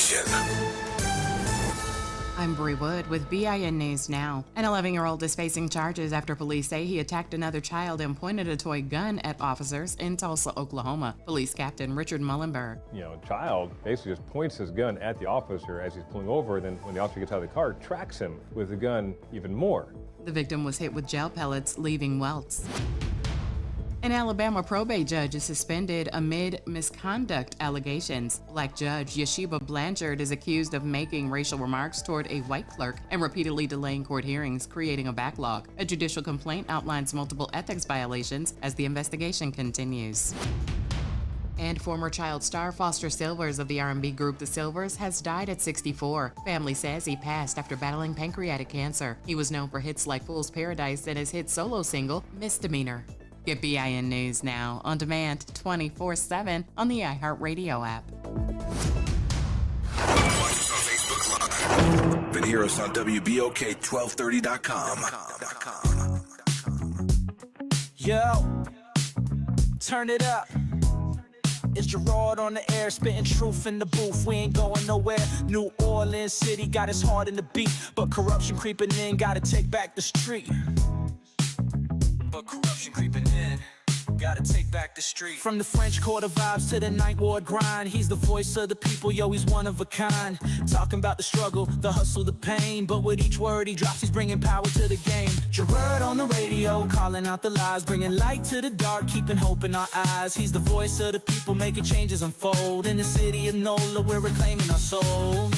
station. I'm Bree Wood with BIN News Now. An 11-year-old is facing charges after police say he attacked another child and pointed a toy gun at officers in Tulsa, Oklahoma. Police Captain Richard Mullenberg. A child basically just points his gun at the officer as he's pulling over. Then when the officer gets out of the car, tracks him with the gun even more. The victim was hit with gel pellets, leaving welts. An Alabama probate judge is suspended amid misconduct allegations. Black judge Yeshiba Blanchard is accused of making racial remarks toward a white clerk and repeatedly delaying court hearings, creating a backlog. A judicial complaint outlines multiple ethics violations as the investigation continues. And former child star Foster Silvers of the R&B group The Silvers has died at 64. Family says he passed after battling pancreatic cancer. He was known for hits like Fool's Paradise and his hit solo single, Misdemeanor. Get BIN News Now on demand 24/7 on the iHeartRadio app. Watch us on Facebook Live. And hear us on WBOK1230.com. Yo, turn it up. It's Gerod on the air, spitting truth in the booth. We ain't going nowhere. New Orleans City got us hard in the beat, but corruption creeping in, gotta take back the street. But corruption creeping in, gotta take back the street. From the French Quarter vibes to the Ninth Ward grind, he's the voice of the people, yo, he's one of a kind. Talking about the struggle, the hustle, the pain, but with each word he drops, he's bringing power to the game. Gerod on the radio, calling out the lies, bringing light to the dark, keeping hope in our eyes. He's the voice of the people, making changes unfold. In the city of NOLA, we're reclaiming our soul.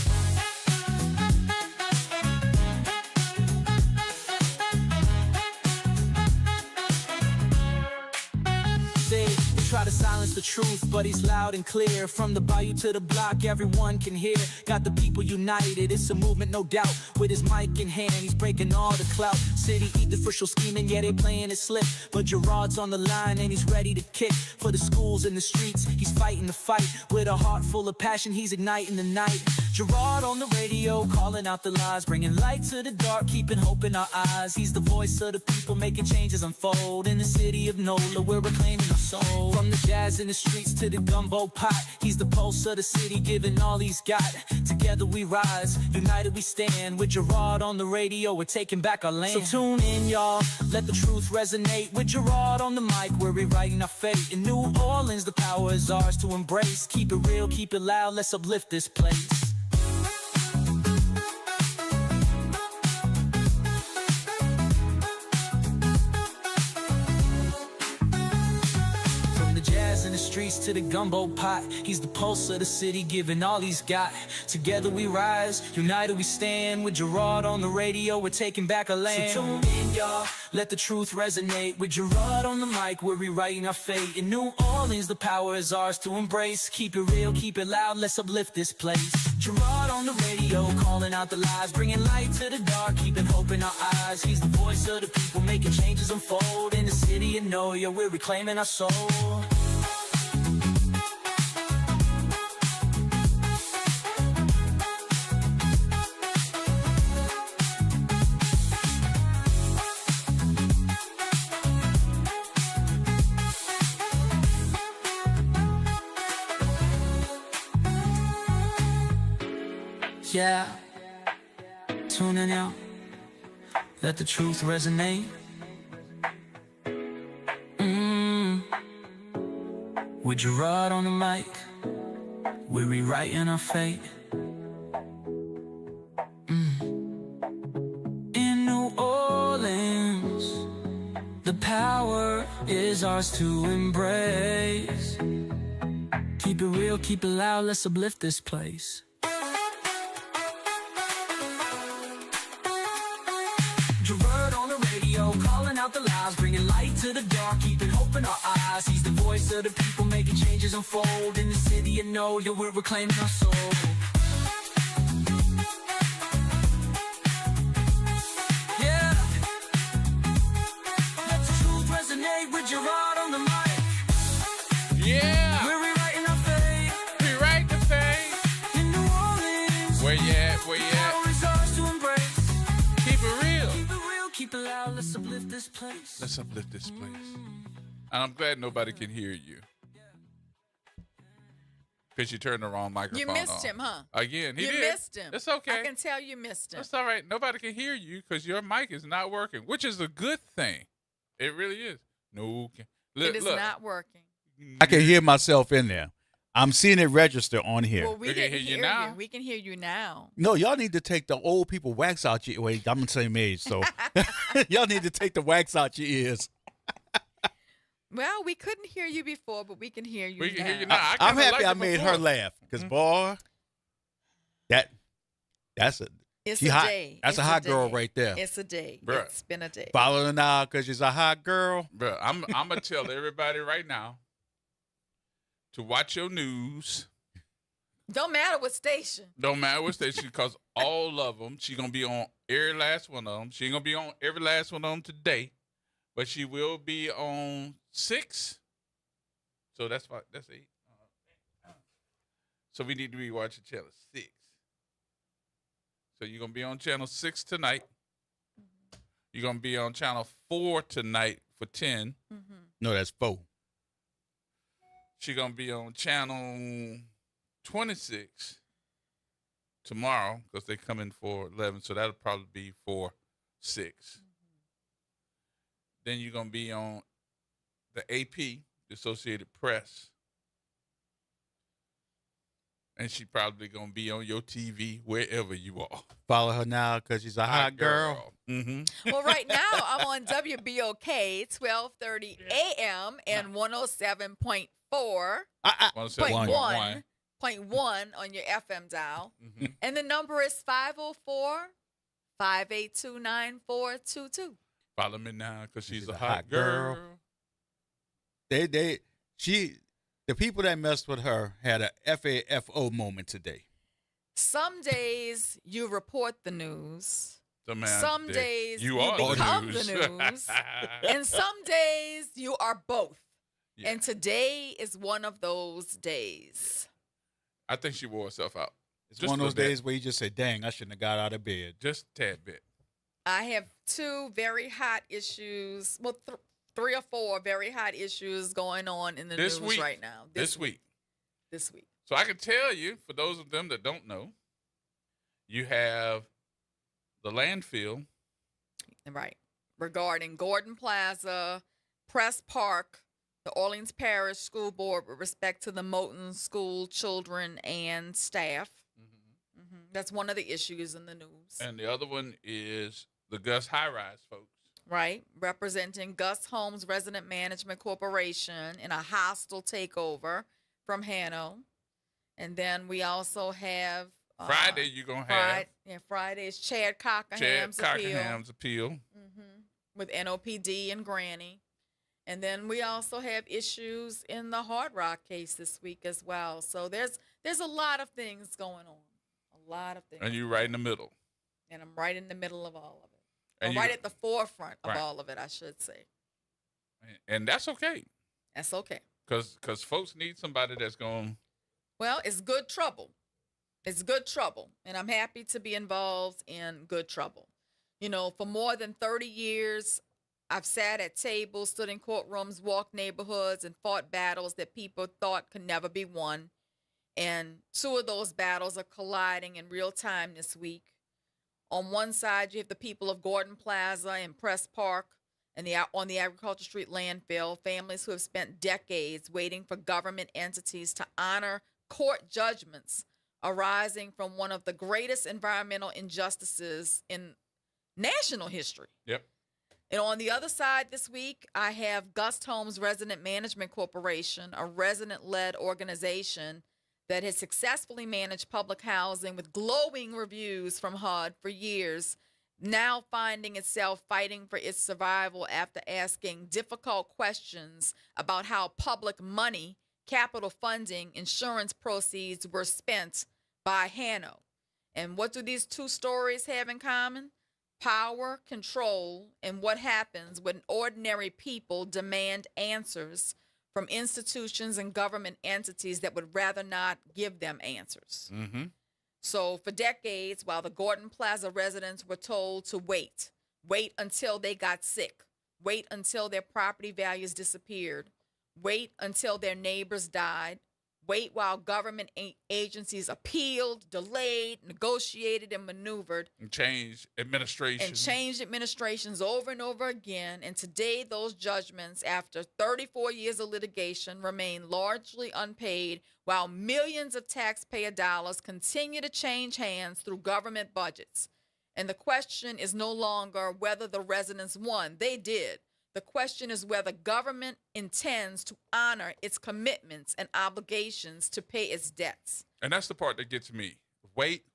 Try to silence the truth, but he's loud and clear. From the bayou to the block, everyone can hear. Got the people united, it's a movement, no doubt. With his mic in hand, he's breaking all the clout. City eat the official scheming, yeah, they playing it slick. But Gerod's on the line and he's ready to kick. For the schools and the streets, he's fighting the fight. With a heart full of passion, he's igniting the night. Gerod on the radio, calling out the lies, bringing light to the dark, keeping hope in our eyes. He's the voice of the people, making changes unfold. In the city of NOLA, we're reclaiming our soul. From the jazz in the streets to the gumbo pot, he's the pulse of the city, giving all he's got. Together we rise, united we stand. With Gerod on the radio, we're taking back our land. So tune in, y'all, let the truth resonate. With Gerod on the mic, we're rewriting our fate. In New Orleans, the power is ours to embrace. Keep it real, keep it loud, let's uplift this place. In the streets to the gumbo pot, he's the pulse of the city, giving all he's got. Together we rise, united we stand. With Gerod on the radio, we're taking back our land. So tune in, y'all, let the truth resonate. With Gerod on the mic, we're rewriting our fate. In New Orleans, the power is ours to embrace. Keep it real, keep it loud, let's uplift this place. Gerod on the radio, calling out the lies, bringing light to the dark, keeping hope in our eyes. He's the voice of the people, making changes unfold. In the city of NOLA, we're reclaiming our soul. Yeah, tuning out, let the truth resonate. With Gerod on the mic, we're rewriting our fate. In New Orleans, the power is ours to embrace. Keep it real, keep it loud, let's uplift this place. Gerod on the radio, calling out the lies, bringing light to the dark, keeping hope in our eyes. He's the voice of the people, making changes unfold. In the city of NOLA, we're reclaiming our soul. Yeah, let the truth resonate. With Gerod on the mic, yeah, we're rewriting our fate. Rewrite the fate. In New Orleans, Where you at? Where you at? power is ours to embrace. Keep it real. Keep it real, keep it loud, let's uplift this place. Let's uplift this place. And I'm glad nobody can hear you. Because you turned the wrong microphone You missed on. him, huh? Again, he You did. missed him. It's okay. I can tell you missed him. It's all right. Nobody can hear you because your mic is not working, which is a good thing. It really is. No, It is not working. I can hear myself in there. I'm seeing it register on here. Well, we We can didn't hear you now. We can hear you now. No, y'all need to take the old people wax out your wait, I'm the same age, so y'all need to take the wax out your ears. Well, we couldn't hear you before, but we can hear you We now. can hear you now. I I'm kinda happy liked I it made before. her laugh. Because boy, that's a It's she a hot. day. That's a It's hot girl day. right there. It's a day. Bruh. It's been a day. Following out because she's a hot girl. Bro, I'm gonna tell everybody right now to watch your news. Don't matter what station. Don't matter what station, because all of them, she's gonna be on every last one of them. She ain't gonna be on every last one of them today, but she will be on 6. So that's 5. That's 8. So we need to be watching channel 6. So you're gonna be on channel 6 tonight. You're gonna be on channel 4 tonight for 10. No, that's 4. She's gonna be on channel 26 tomorrow because they come in for 11. So that'll probably be for 6. Then you're gonna be on the AP, the Associated Press. And she probably gonna be on your TV wherever you are. Follow her now because she's a hot girl. Mm-hmm. Well, right now I'm on WBOK 12:30 a.m. and 107.4. Point 107.1. on your FM dial. Mm-hmm. And the number is 504-582-9422. Follow me now because she's a a hot hot girl. girl. The people that messed with her had a FAFO moment today. Some days you report the news. Some days you you are become the the news. news. And some days you are both. Yeah. And today is one of those days. I think she wore herself out. It's Just one of a those bit. days where you just say, dang, I shouldn't have got out of bed. Just a tad bit. I have 2 very hot issues. Well, 3 or 4 very hot issues going on in the This news week. right now. This week. This week. So I can tell you, for those of them that don't know, you have the landfill. Right. Regarding Gordon Plaza, Press Park, the Orleans Parish School Board with respect to the Moton School children and staff. That's one of the issues in the news. And the other one is the Gus High Rise folks. Right. Representing Gus Homes Resident Management Corporation in a hostile takeover from Hano. And then we also have Friday, you're going to have Friday's Chad Chad Cockerham's appeal Cockerham's appeal. with NOPD and Granny. And then we also have issues in the Hard Rock case this week as well. So there's a lot of things going on. A lot of things. And you're right in the middle. And I'm right in the middle of all of it. And Or you- right at the forefront of Right. all of it, I should say. And that's okay. That's okay. Because folks need somebody that's going, Well, it's good trouble. It's good trouble. And I'm happy to be involved in good trouble. You know, for more than 30 years, I've sat at tables, stood in courtrooms, walked neighborhoods, and fought battles that people thought could never be won. And 2 of those battles are colliding in real time this week. On one side, you have the people of Gordon Plaza and Press Park and on the Agriculture Street landfill, families who have spent decades waiting for government entities to honor court judgments arising from one of the greatest environmental injustices in national history. yep. And on the other side this week, I have Gus Homes Resident Management Corporation, a resident-led organization that has successfully managed public housing with glowing reviews from HUD for years, now finding itself fighting for its survival after asking difficult questions about how public money, capital funding, insurance proceeds were spent by Hano. And what do these 2 stories have in common? Power, control, and what happens when ordinary people demand answers from institutions and government entities that would rather not give them answers. Mm-hmm. So for decades, while the Gordon Plaza residents were told to wait until they got sick, wait until their property values disappeared, wait until their neighbors died, wait while government agencies appealed, delayed, negotiated, and maneuvered, And change administration. and changed administrations over and over again. And today, those judgments, after 34 years of litigation, remain largely unpaid, while millions of taxpayer dollars continue to change hands through government budgets. And the question is no longer whether the residents won. They did. The question is whether government intends to honor its commitments and obligations to pay its debts. And that's the part that gets me. Wait,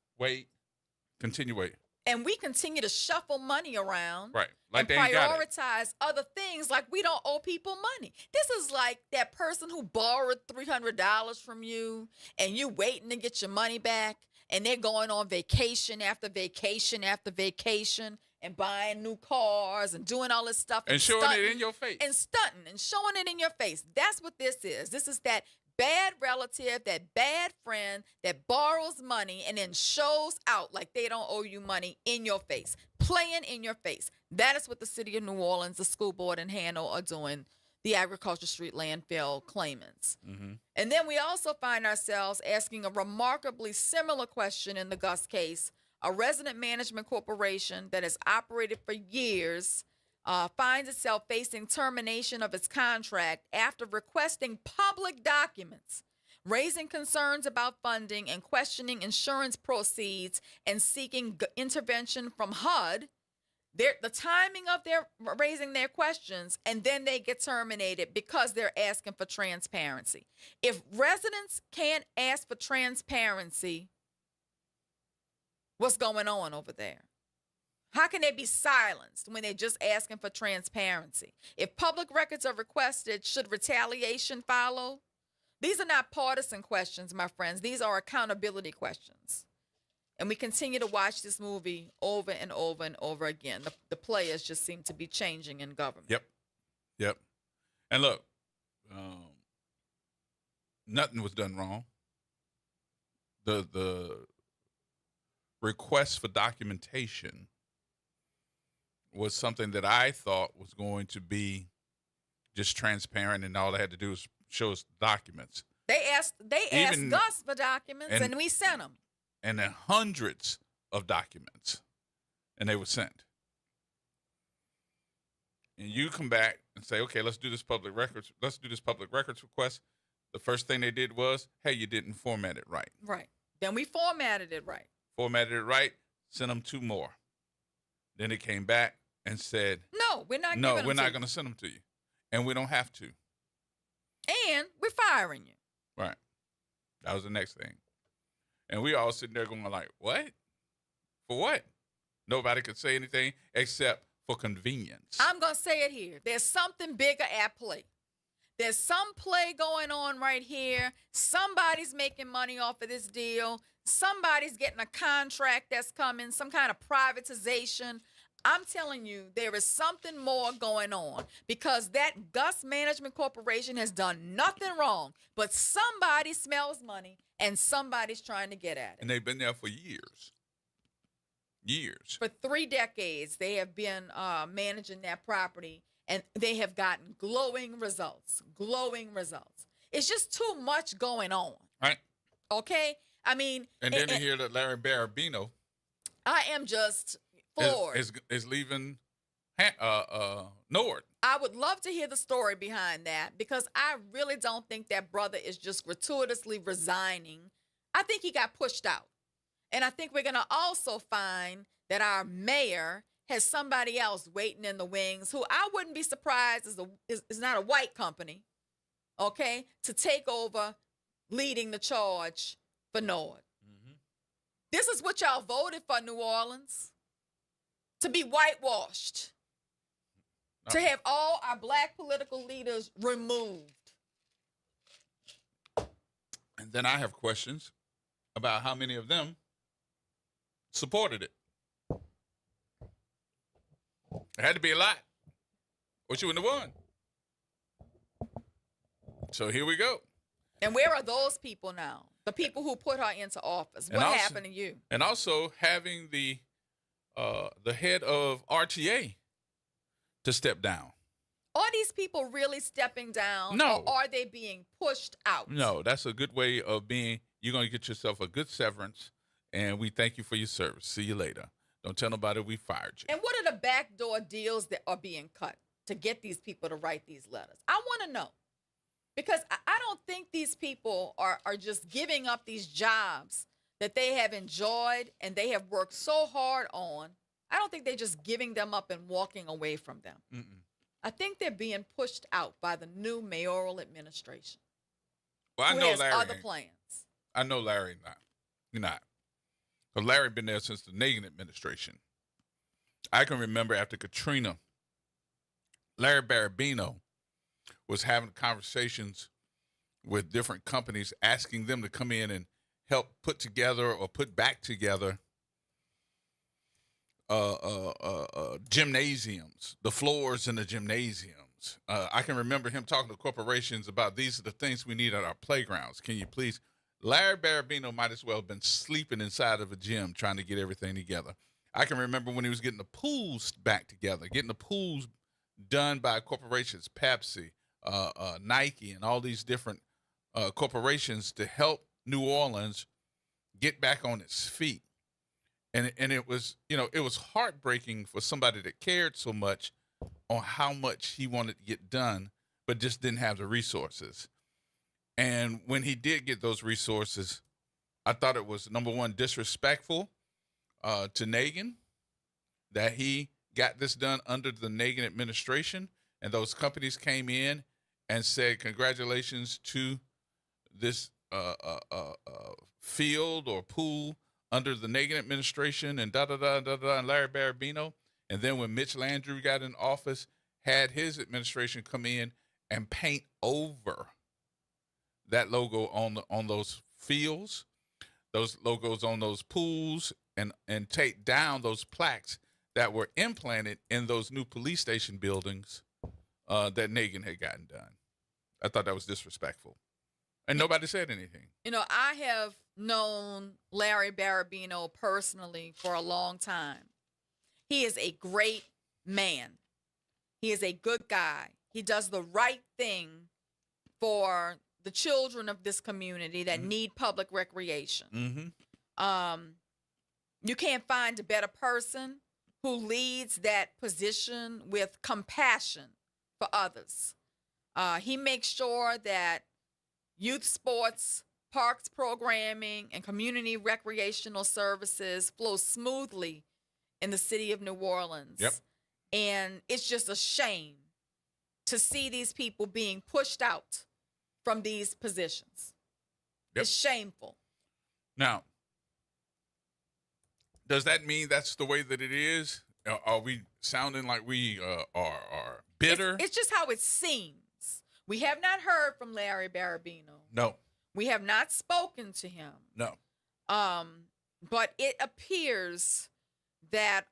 continue waiting. And we continue to shuffle money around, Right. Like and they ain't got it. prioritize other things, like we don't owe people money. This is like that person who borrowed $300 from you and you waiting to get your money back, and they're going on vacation after vacation after vacation and buying new cars and doing all this stuff. And showing stunting it in your face. And stunting and showing it in your face. That's what this is. This is that bad relative, that bad friend that borrows money and then shows out like they don't owe you money in your face, playing in your face. That is what the city of New Orleans, the school board, and Hano are doing, the Agriculture Street landfill claimants. Mm-hmm. And then we also find ourselves asking a remarkably similar question in the Gus case. A resident management corporation that has operated for years finds itself facing termination of its contract after requesting public documents, raising concerns about funding and questioning insurance proceeds, and seeking intervention from HUD. The timing of their raising their questions, and then they get terminated because they're asking for transparency. If residents can't ask for transparency, what's going on over there? How can they be silenced when they're just asking for transparency? If public records are requested, should retaliation follow? These are not partisan questions, my friends. These are accountability questions. And we continue to watch this movie over and over and over again. The players just seem to be changing in government. Yep. And look, nothing was done wrong. The request for documentation was something that I thought was going to be just transparent, and all they had to do was show us documents. They asked Gus for documents, and we sent them. And then hundreds of documents, and they were sent. And you come back and say, okay, let's do this public records request. The first thing they did was, hey, you didn't format it right. Right. Then we formatted it right. Sent them 2 more. Then it came back and said, no, we're not going to send them to you. And we don't have to. And we're firing you. Right. That was the next thing. And we all sitting there going like, what? For what? Nobody could say anything except for convenience. I'm going to say it here. There's something bigger at play. There's some play going on right here. Somebody's making money off of this deal. Somebody's getting a contract that's coming, some kind of privatization. I'm telling you, there is something more going on, because that Gus Management Corporation has done nothing wrong, but somebody smells money and somebody's trying to get at it. And they've been there for years. For 3 decades, they have been managing that property, and they have gotten glowing results. It's just too much going on. Right. Okay? I mean. And then to hear that Larry Barabino. I am just floored. Is leaving Nord. I would love to hear the story behind that, because I really don't think that brother is just gratuitously resigning. I think he got pushed out. And I think we're going to also find that our mayor has somebody else waiting in the wings, who I wouldn't be surprised is not a white company, okay, to take over leading the charge for Nord. Mm-hmm. This is what y'all voted for, New Orleans, to be whitewashed, to have all our black political leaders removed. And then I have questions about how many of them supported it. It had to be a lot, or she wouldn't have won. So here we go. And where are those people now? The people who put her into office. What happened to you? And also having the head of RTA to step down. Are these people really stepping down? No. Or are they being pushed out? No, that's a good way of being. You're going to get yourself a good severance, and we thank you for your service. See you later. Don't tell nobody we fired you. And what are the backdoor deals that are being cut to get these people to write these letters? I want to know. Because I don't think these people are just giving up these jobs that they have enjoyed and they have worked so hard on. I don't think they're just giving them up and walking away from them. Mm-mm. I think they're being pushed out by the new mayoral administration. Well, I who know has Larry. other plans. I know Larry not. You're not. Because Larry been there since the Nagin administration. I can remember after Katrina, Larry Barabino was having conversations with different companies, asking them to come in and help put together or put back together gymnasiums, the floors in the gymnasiums. I can remember him talking to corporations about these are the things we need at our playgrounds. Can you please? Larry Barabino might as well have been sleeping inside of a gym trying to get everything together. I can remember when he was getting the pools back together, getting the pools done by corporations, Pepsi, Nike, and all these different corporations to help New Orleans get back on its feet. And it was, it was heartbreaking for somebody that cared so much on how much he wanted to get done, but just didn't have the resources. And when he did get those resources, I thought it was, number one, disrespectful to Nagin that he got this done under the Nagin administration, and those companies came in and said, congratulations to this field or pool under the Nagin administration and da-da-da-da-da, and Larry Barabino. And then when Mitch Landrieu got in office, had his administration come in and paint over that logo on those fields, those logos on those pools, and take down those plaques that were implanted in those new police station buildings that Nagin had gotten done. I thought that was disrespectful. And nobody said anything. I have known Larry Barabino personally for a long time. He is a great man. He is a good guy. He does the right thing for the children of this community that need public recreation. Mm-hmm. You can't find a better person who leads that position with compassion for others. He makes sure that youth sports, parks programming, and community recreational services flow smoothly in the city of New Orleans. Yep. And it's just a shame to see these people being pushed out from these positions. Yep. It's shameful. Now, does that mean that's the way that it is? Are we sounding like we are bitter? It's just how it seems. We have not heard from Larry Barabino. No. We have not spoken to him. No. But it appears that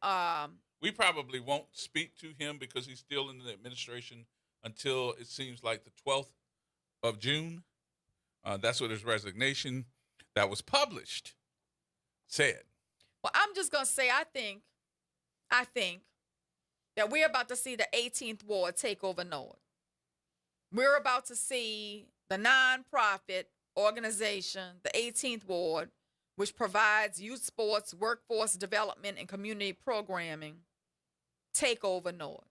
We probably won't speak to him because he's still in the administration until it seems like the 12th of June. That's what his resignation that was published said. well, I'm just gonna say I think that we're about to see the 18th ward take over Norwood. We're about to see the nonprofit organization, the 18th ward, which provides youth sports, workforce development, and community programming, take over Norwood.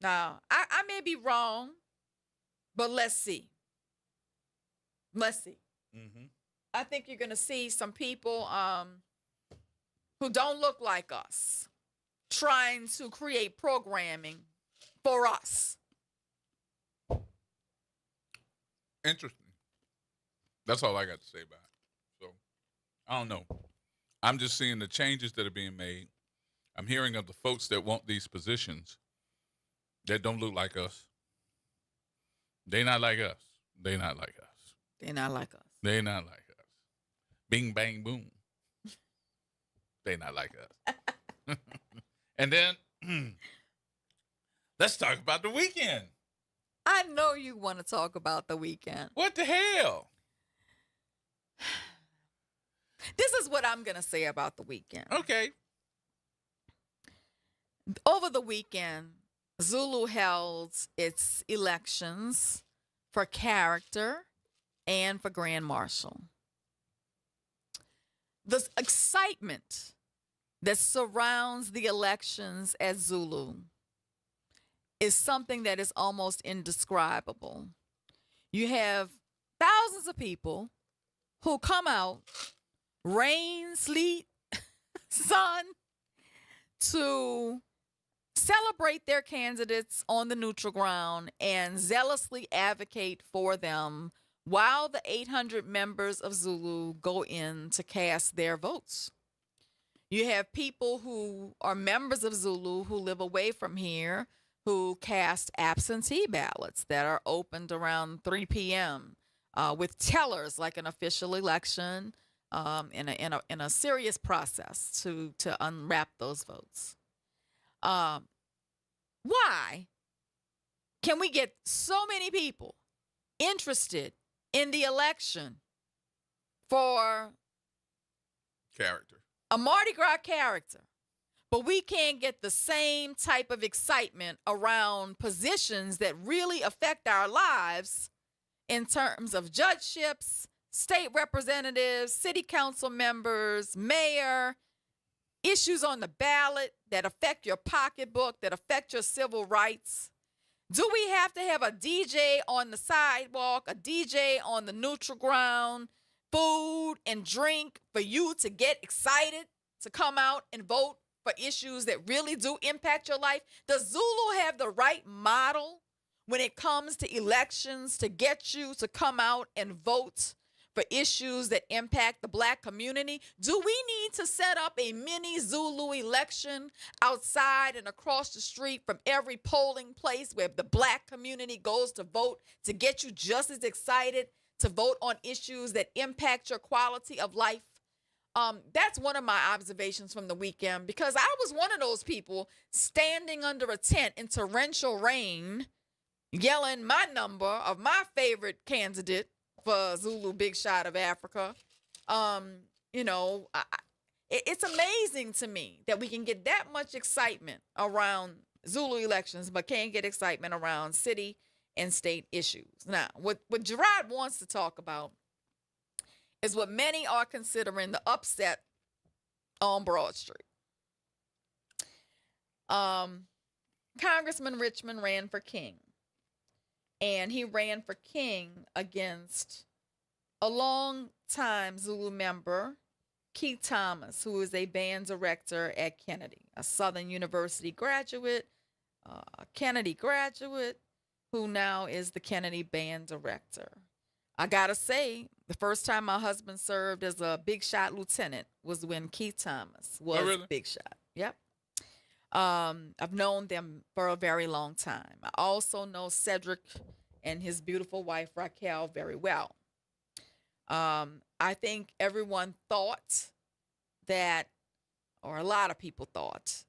Now, I may be wrong, but let's see. Let's see. Mm-hmm. I think you're going to see some people who don't look like us trying to create programming for us. Interesting. That's all I got to say about it. So, I don't know. I'm just seeing the changes that are being made. I'm hearing of the folks that want these positions that don't look like us. They not like us. They not like us. They're not like us. They not like us. Bing, bang, boom. They not like us. And then, let's talk about the weekend. I know you want to talk about the weekend. What the hell? This is what I'm going to say about the weekend. Okay. Over the weekend, Zulu held its elections for character and for Grand Marshal. The excitement that surrounds the elections at Zulu is something that is almost indescribable. You have thousands of people who come out, rain, sleet, sun, to celebrate their candidates on the neutral ground and zealously advocate for them while the 800 members of Zulu go in to cast their votes. You have people who are members of Zulu who live away from here who cast absentee ballots that are opened around 3 p.m. With tellers like an official election, in a serious process to unwrap those votes. Why can we get so many people interested in the election for Character. a Mardi Gras character, but we can't get the same type of excitement around positions that really affect our lives in terms of judgeships, state representatives, city council members, mayor, issues on the ballot that affect your pocketbook, that affect your civil rights? Do we have to have a DJ on the sidewalk, a DJ on the neutral ground, food and drink for you to get excited to come out and vote for issues that really do impact your life? Does Zulu have the right model when it comes to elections to get you to come out and vote for issues that impact the Black community? Do we need to set up a mini Zulu election outside and across the street from every polling place where the Black community goes to vote to get you just as excited to vote on issues that impact your quality of life? That's one of my observations from the weekend, because I was one of those people standing under a tent in torrential rain, yelling my number of my favorite candidate for Zulu Big Shot of Africa. It's amazing to me that we can get that much excitement around Zulu elections, but can't get excitement around city and state issues. Now, what Gerod wants to talk about is what many are considering the upset on Broad Street. Congressman Richmond ran for king, and he ran for king against a long-time Zulu member, Keith Thomas, who is a band director at Kennedy, a Southern University graduate, a Kennedy graduate, who now is the Kennedy band director. I gotta say, the first time my husband served as a Big Shot lieutenant was when Keith Thomas was Big Shot. Yep. I've known them for a very long time. I also know Cedric and his beautiful wife Raquel very well. I think everyone thought that, or a lot of people thought,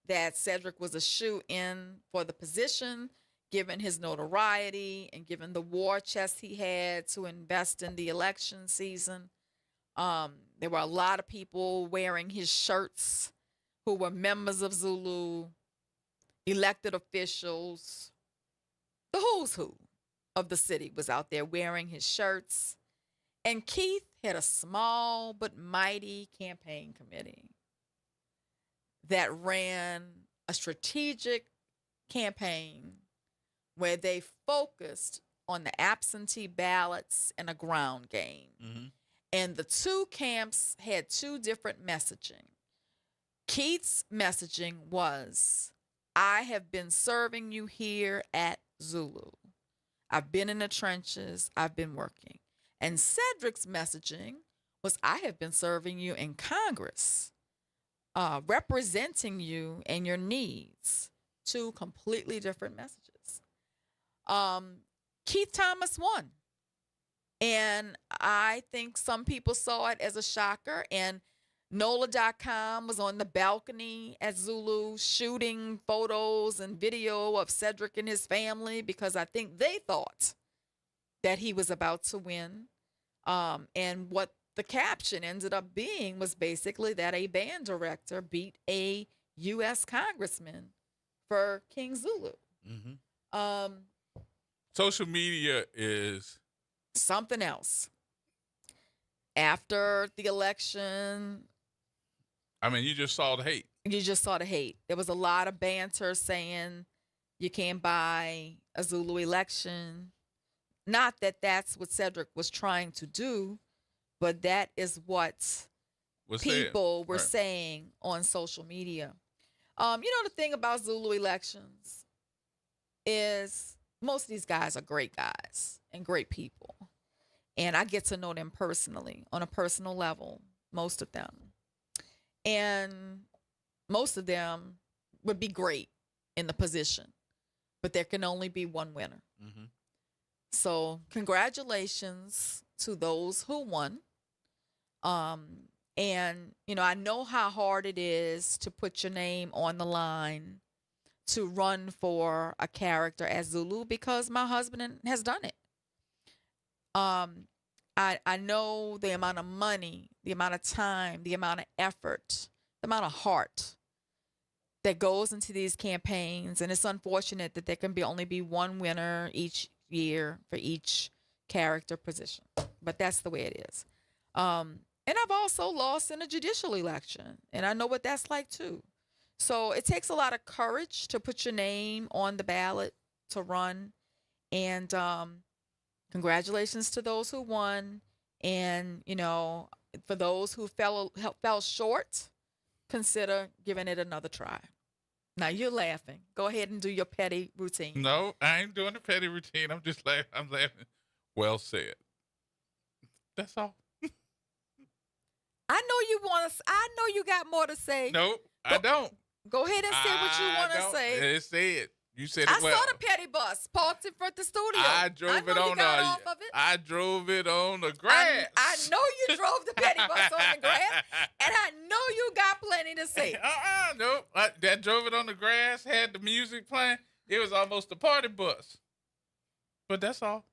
that Cedric was a shoe-in for the position, given his notoriety and given the war chest he had to invest in the election season. There were a lot of people wearing his shirts who were members of Zulu, elected officials. The who's who of the city was out there wearing his shirts. And Keith had a small but mighty campaign committee that ran a strategic campaign where they focused on the absentee ballots and a ground game. Mm-hmm. And the two camps had two different messaging. Keith's messaging was, I have been serving you here at Zulu. I've been in the trenches. I've been working. And Cedric's messaging was, I have been serving you in Congress, representing you and your needs. Two completely different messages. Keith Thomas won. And I think some people saw it as a shocker. And NOLA.com was on the balcony at Zulu shooting photos and video of Cedric and his family because I think they thought that he was about to win. And what the caption ended up being was basically that a band director beat a U.S. congressman for King Zulu. Social media is Something else. After the election, I mean, you just saw the hate. you just saw the hate. There was a lot of banter saying you can't buy a Zulu election. Not that that's what Cedric was trying to do, but that is what Was people were Right. saying on social media. The thing about Zulu elections is most of these guys are great guys and great people. And I get to know them personally, on a personal level, most of them. And most of them would be great in the position, but there can only be one winner. So congratulations to those who won. And, I know how hard it is to put your name on the line to run for a character as Zulu because my husband has done it. I know the amount of money, the amount of time, the amount of effort, the amount of heart that goes into these campaigns. And it's unfortunate that there can only be one winner each year for each character position. But that's the way it is. And I've also lost in a judicial election, and I know what that's like too. So it takes a lot of courage to put your name on the ballot to run. And congratulations to those who won. And, for those who fell short, consider giving it another try. Now you're laughing. Go ahead and do your petty routine. No, I ain't doing the petty routine. I'm just laughing. I'm laughing. Well said. That's all. I know you got more to say. Nope, I don't. Go ahead and say what you want to say. It's said. You said it I well. saw the petty bus parked in front of the studio. I drove know it you on got off of it. I drove it on the grass. I know you drove the petty bus on the grass, and I know you got plenty to say. Nope. I drove it on the grass, had the music playing. It was almost a party bus. But that's all.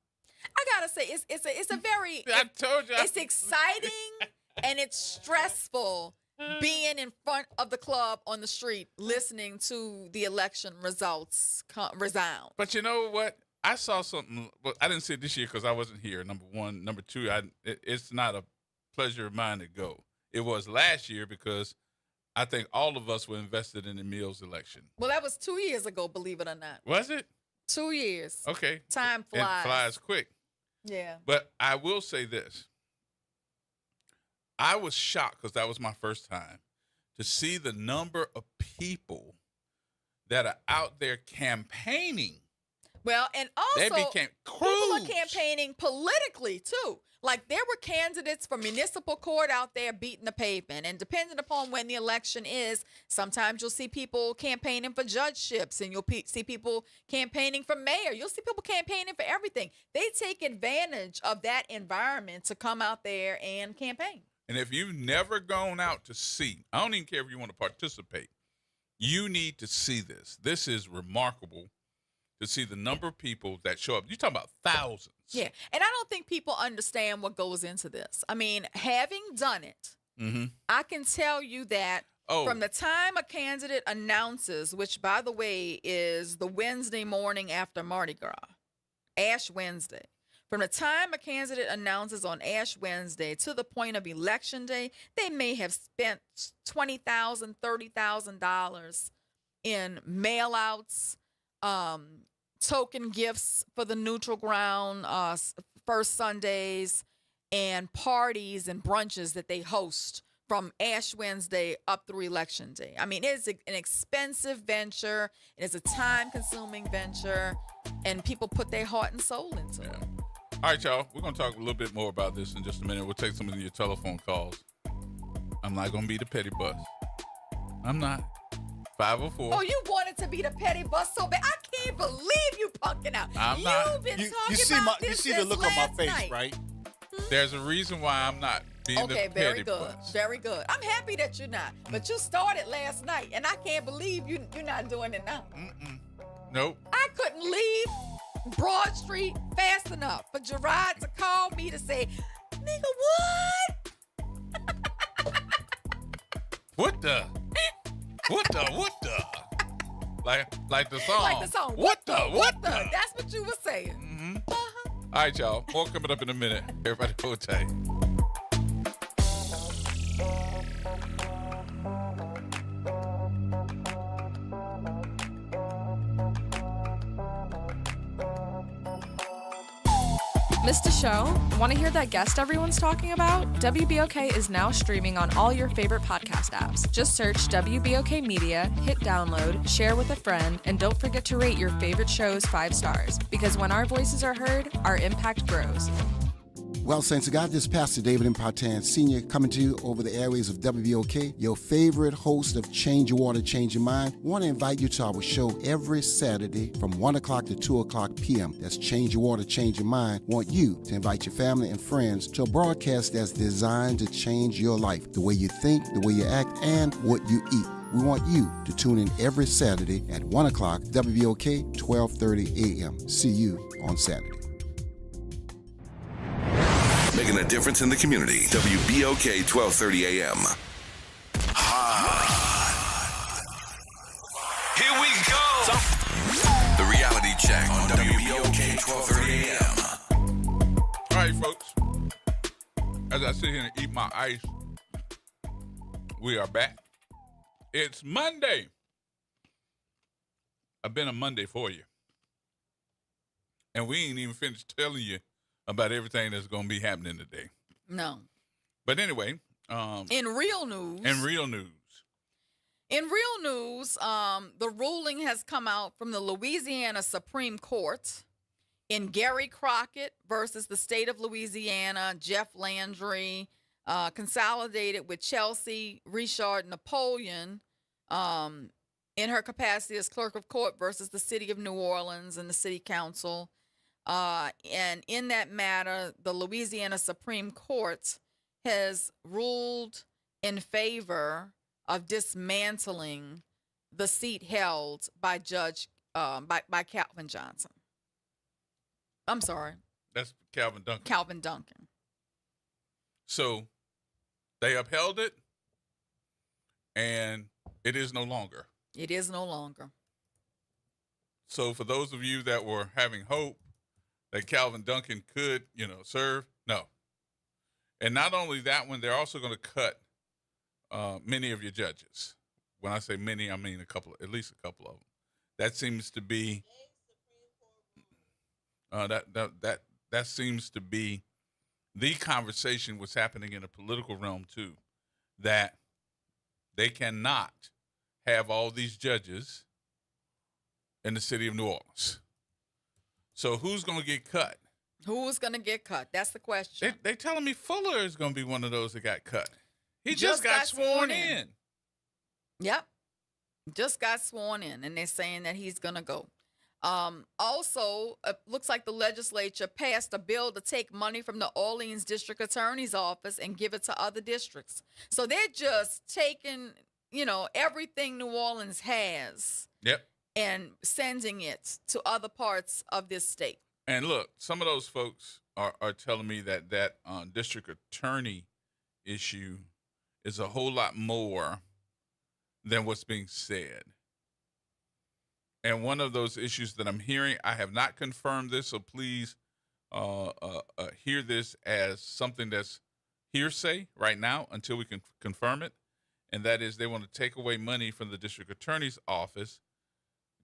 I gotta say, it's a very. I told you. It's exciting and it's stressful being in front of the club on the street, listening to the election results resound. But you know what? I saw something. Well, I didn't see it this year because I wasn't here. Number one. Number two, it's not a pleasure of mine to go. It was last year because I think all of us were invested in the Mills election. Well, that was 2 years ago, believe it or not. Was it? 2 years. Okay. Time flies. It flies quick. Yeah. But I will say this. I was shocked because that was my first time to see the number of people that are out there campaigning. Well, and also They became people are crews. campaigning politically too. Like there were candidates for municipal court out there beating the pavement, and depending upon when the election is, sometimes you'll see people campaigning for judgeships, and you'll see people campaigning for mayor. You'll see people campaigning for everything. They take advantage of that environment to come out there and campaign. And if you've never gone out to see, I don't even care if you want to participate, you need to see this. This is remarkable to see the number of people that show up. You're talking about thousands. Yeah, and I don't think people understand what goes into this. I mean, having done it, I can tell you that from the time a candidate announces, which, by the way, is the Wednesday morning after Mardi Gras, Ash Wednesday, from the time a candidate announces on Ash Wednesday to the point of Election Day, they may have spent $20,000, $30,000 in mail-outs, token gifts for the neutral ground, first Sundays, and parties and brunches that they host from Ash Wednesday up through Election Day. I mean, it's an expensive venture. It is a time-consuming venture, and people put their heart and soul into it. All right, y'all. We're going to talk a little bit more about this in just a minute. We'll take some of your telephone calls. I'm not going to be the petty bus. I'm not. 504. Oh, you wanted to be the petty bus so bad. I can't believe you punking out. I'm not. You've been You talking see about this you see the since look on my last face, night. right? There's a reason why I'm not being Okay, the very petty good. bus. Very good. I'm happy that you're not. But you started last night, and I can't believe you're not doing it now. Nope. I couldn't leave Broad Street fast enough for Gerod to call me to say, nigga, what? What the? What the? Like the song. Like the song. What the? That's what you were saying. Mm-hmm. All right, y'all. More coming up in a minute. Everybody hold tight. Missed a show? Want to hear that guest everyone's talking about? WBOK is now streaming on all your favorite podcast apps. Just search WBOK Media, hit download, share with a friend, and don't forget to rate your favorite shows 5 stars. Because when our voices are heard, our impact grows. Well, Saints of God, this is Pastor David Impartan Sr. coming to you over the airways of WBOK, your favorite host of Change Your Water, Change Your Mind. Want to invite you to our show every Saturday from 1 o'clock to 2 o'clock p.m. That's Change Your Water, Change Your Mind. Want you to invite your family and friends to a broadcast that's designed to change your life, the way you think, the way you act, and what you eat. We want you to tune in every Saturday at 1 o'clock, WBOK, 12:30 a.m. See you on Saturday. Making a difference in the community. WBOK 1230 AM. Here we go. The reality check on WBOK 1230 AM. All right, folks. As I sit here and eat my ice, we are back. It's Monday. I've been a Monday for you. And we ain't even finished telling you about everything that's going to be happening today. No. But anyway. In real news. The ruling has come out from the Louisiana Supreme Court in Gary Crockett versus the state of Louisiana. Jeff Landry consolidated with Chelsea Richard Napoleon in her capacity as clerk of court versus the city of New Orleans and the city council. And in that matter, the Louisiana Supreme Court has ruled in favor of dismantling the seat held by by Calvin Johnson. I'm sorry. That's Calvin Duncan. Calvin Duncan. So they upheld it, and it is no longer. It is no longer. So for those of you that were having hope that Calvin Duncan could, serve, no. And not only that one, they're also going to cut many of your judges. When I say many, I mean at least a couple of them. That seems to be that seems to be the conversation was happening in a political realm too, that they cannot have all these judges in the city of New Orleans. So who's going to get cut? Who's going to get cut? That's the question. They telling me Fuller is going to be one of those that got cut. He just got sworn in. Yep. Just got sworn in, and they're saying that he's going to go. Also, looks like the legislature passed a bill to take money from the Orleans District Attorney's Office and give it to other districts. So they're just taking, everything New Orleans has. Yep. And sending it to other parts of this state. And look, some of those folks are telling me that district attorney issue is a whole lot more than what's being said. And one of those issues that I'm hearing, I have not confirmed this, so please hear this as something that's hearsay right now until we can confirm it. And that is they want to take away money from the district attorney's office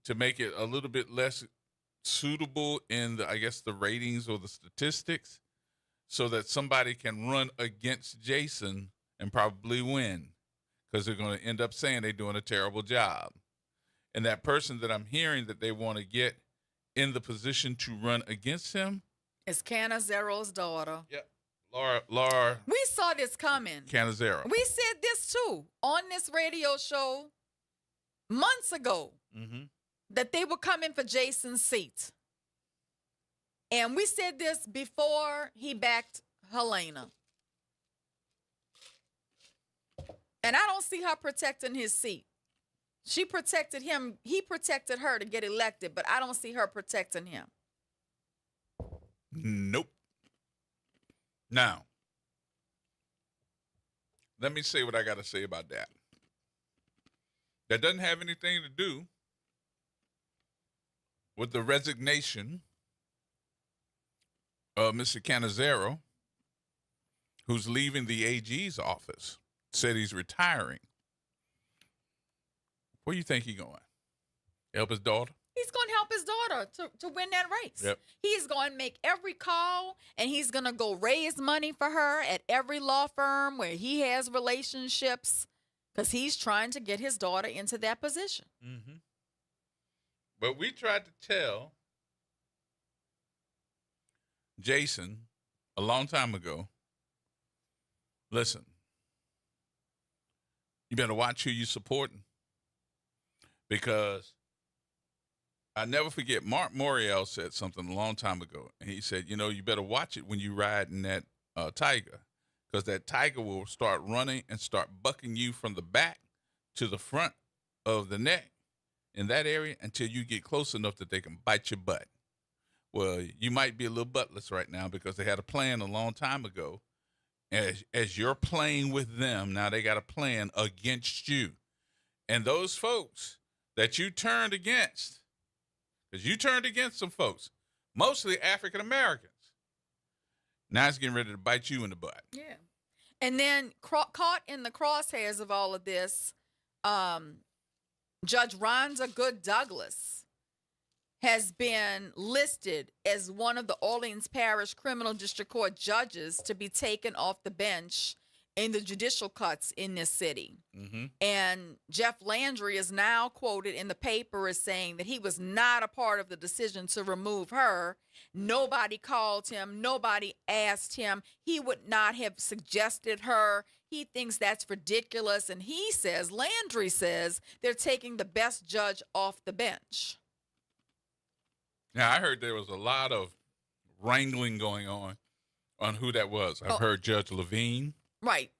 to make it a little bit less suitable in the ratings or the statistics, so that somebody can run against Jason and probably win, because they're going to end up saying they're doing a terrible job. And that person that I'm hearing that they want to get in the position to run against him is Canazero's daughter. Yep. Laura. We saw this coming. Canizero. We said this too on this radio show months ago. Mm-hmm. That they were coming for Jason's seat. And we said this before he backed Helena. And I don't see her protecting his seat. She protected him. He protected her to get elected, but I don't see her protecting him. Nope. Now, let me say what I got to say about that. That doesn't have anything to do with the resignation of Mr. Canizero, who's leaving the AG's office, said he's retiring. Where do you think he's going? Help his daughter? He's going to help his daughter to win that race. Yep. He's going to make every call, and he's going to go raise money for her at every law firm where he has relationships, because he's trying to get his daughter into that position. Mm-hmm. But we tried to tell Jason a long time ago, listen, you better watch who you supporting, because I never forget Mark Morial said something a long time ago, and he said, you better watch it when you ride in that Tiger, because that Tiger will start running and start bucking you from the back to the front of the neck in that area until you get close enough that they can bite your butt. Well, you might be a little buttless right now because they had a plan a long time ago. As you're playing with them, now they got a plan against you. And those folks that you turned against, because you turned against some folks, mostly African Americans, now it's getting ready to bite you in the butt. Yeah. And then caught in the crosshairs of all of this, Judge Rhonda Good Douglas has been listed as one of the Orleans Parish Criminal District Court judges to be taken off the bench in the judicial cuts in this city. Mm-hmm. And Jeff Landry is now quoted in the paper as saying that he was not a part of the decision to remove her. Nobody called him. Nobody asked him. He would not have suggested her. He thinks that's ridiculous. And he says, Landry says, they're taking the best judge off the bench. Now, I heard there was a lot of wrangling going on who that was. I've heard Judge Levine. Right.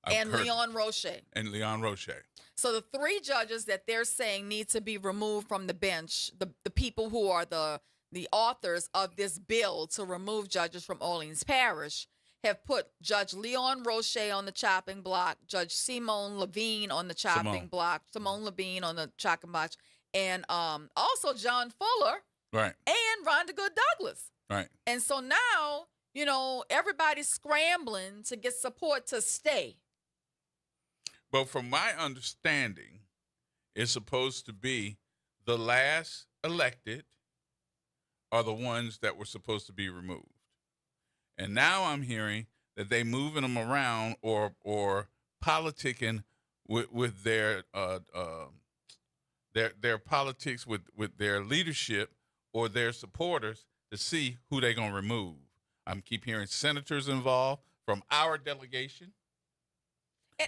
I've heard, Leon Roche. And Leon Roche. So the three judges that they're saying need to be removed from the bench, the people who are the authors of this bill to remove judges from Orleans Parish, have put Judge Leon Roche on the chopping block, Judge Simone Levine on the chopping block, Simone Levine on the chopping block, and also John Fuller, right, and Rhonda Good Douglas. Right. And so now, everybody's scrambling to get support to stay. But from my understanding, it's supposed to be the last elected are the ones that were supposed to be removed. And now I'm hearing that they moving them around or politicking with their politics with their leadership or their supporters to see who they're going to remove. I'm keep hearing senators involved from our delegation.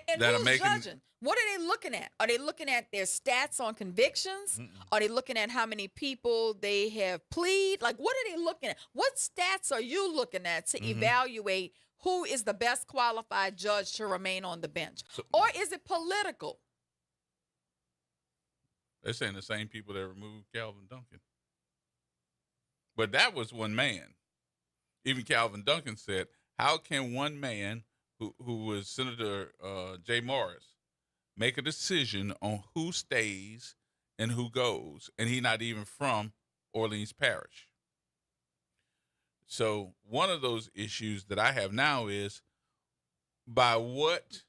And who's judging? What are they looking at? Are they looking at their stats on convictions? Mm-mm. Are they looking at how many people they have plead? Like, what are they looking at? What stats are you looking at to evaluate who is the best qualified judge to remain on the bench? Or is it political? They're saying the same people that removed Calvin Duncan. But that was one man. Even Calvin Duncan said, how can one man who was Senator Jay Morris make a decision on who stays and who goes, and he's not even from Orleans Parish? So one of those issues that I have now is, by what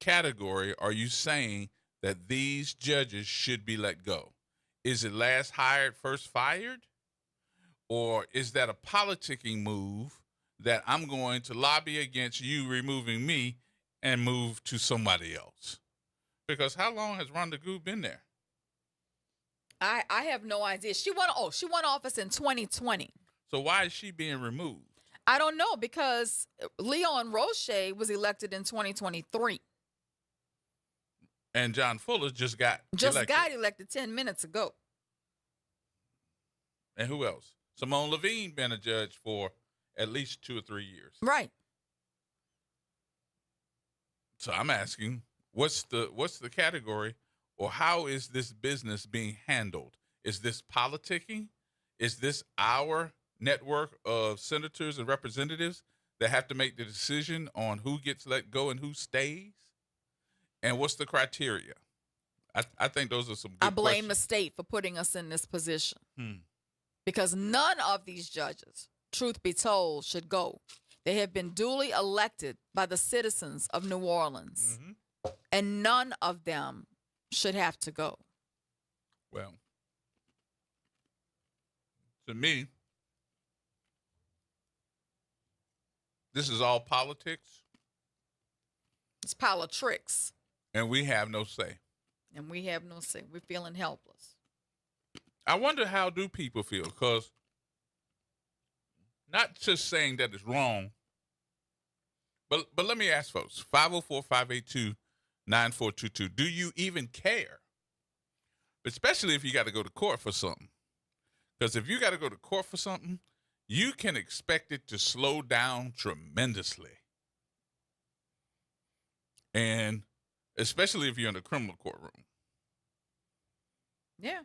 category are you saying that these judges should be let go? Is it last hired, first fired? Or is that a politicking move that I'm going to lobby against you removing me and move to somebody else? Because how long has Rhonda Good been there? I have no idea. She won office in 2020. So why is she being removed? I don't know, because Leon Roche was elected in 2023. And John Fuller just got elected 10 minutes ago. And who else? Simone Levine been a judge for at least 2 or 3 years. Right. So I'm asking, what's the category, or how is this business being handled? Is this politicking? Is this our network of senators and representatives that have to make the decision on who gets let go and who stays? And what's the criteria? I think those are some good I blame the questions. state for putting us in this position Hmm. because none of these judges, truth be told, should go. They have been duly elected by the citizens of New Orleans, and none of them should have to go. Well, to me, this is all politics, It's politics, and we have no say. and we have no say. We're feeling helpless. I wonder how do people feel? Because not just saying that it's wrong, but let me ask folks, 504-582-9422, do you even care? Especially if you got to go to court for something. Because if you got to go to court for something, you can expect it to slow down tremendously. And especially if you're in a criminal courtroom. Yeah.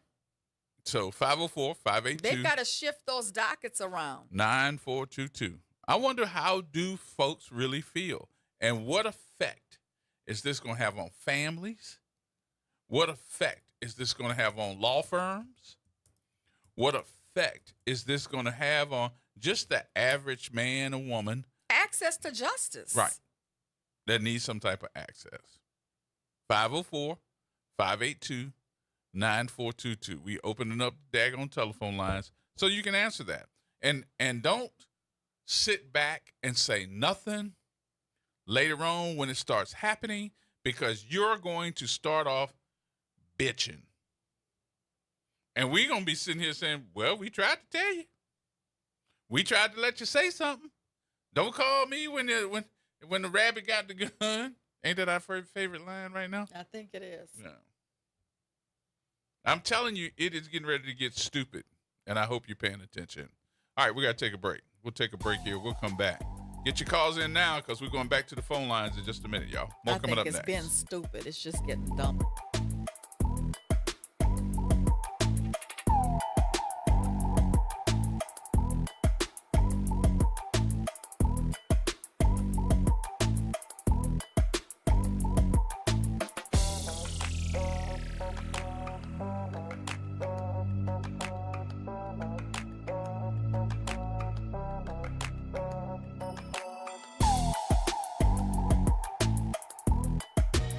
So 504-582. They've got to shift those dockets around. 9422. I wonder how do folks really feel, and what effect is this going to have on families? What effect is this going to have on law firms? What effect is this going to have on just the average man or woman? Access to justice. Right. That needs some type of access. 504-582-9422. We opening up daggone telephone lines so you can answer that. And don't sit back and say nothing later on when it starts happening, because you're going to start off bitching. And we're going to be sitting here saying, well, we tried to tell you. We tried to let you say something. Don't call me when the rabbit got the gun. Ain't that our favorite line right now? I think it is. No. I'm telling you, it is getting ready to get stupid, and I hope you're paying attention. All right, we got to take a break. We'll take a break here. We'll come back. Get your calls in now, because we're going back to the phone lines in just a minute, y'all. More coming up I think next. it's been stupid. It's just getting dumber.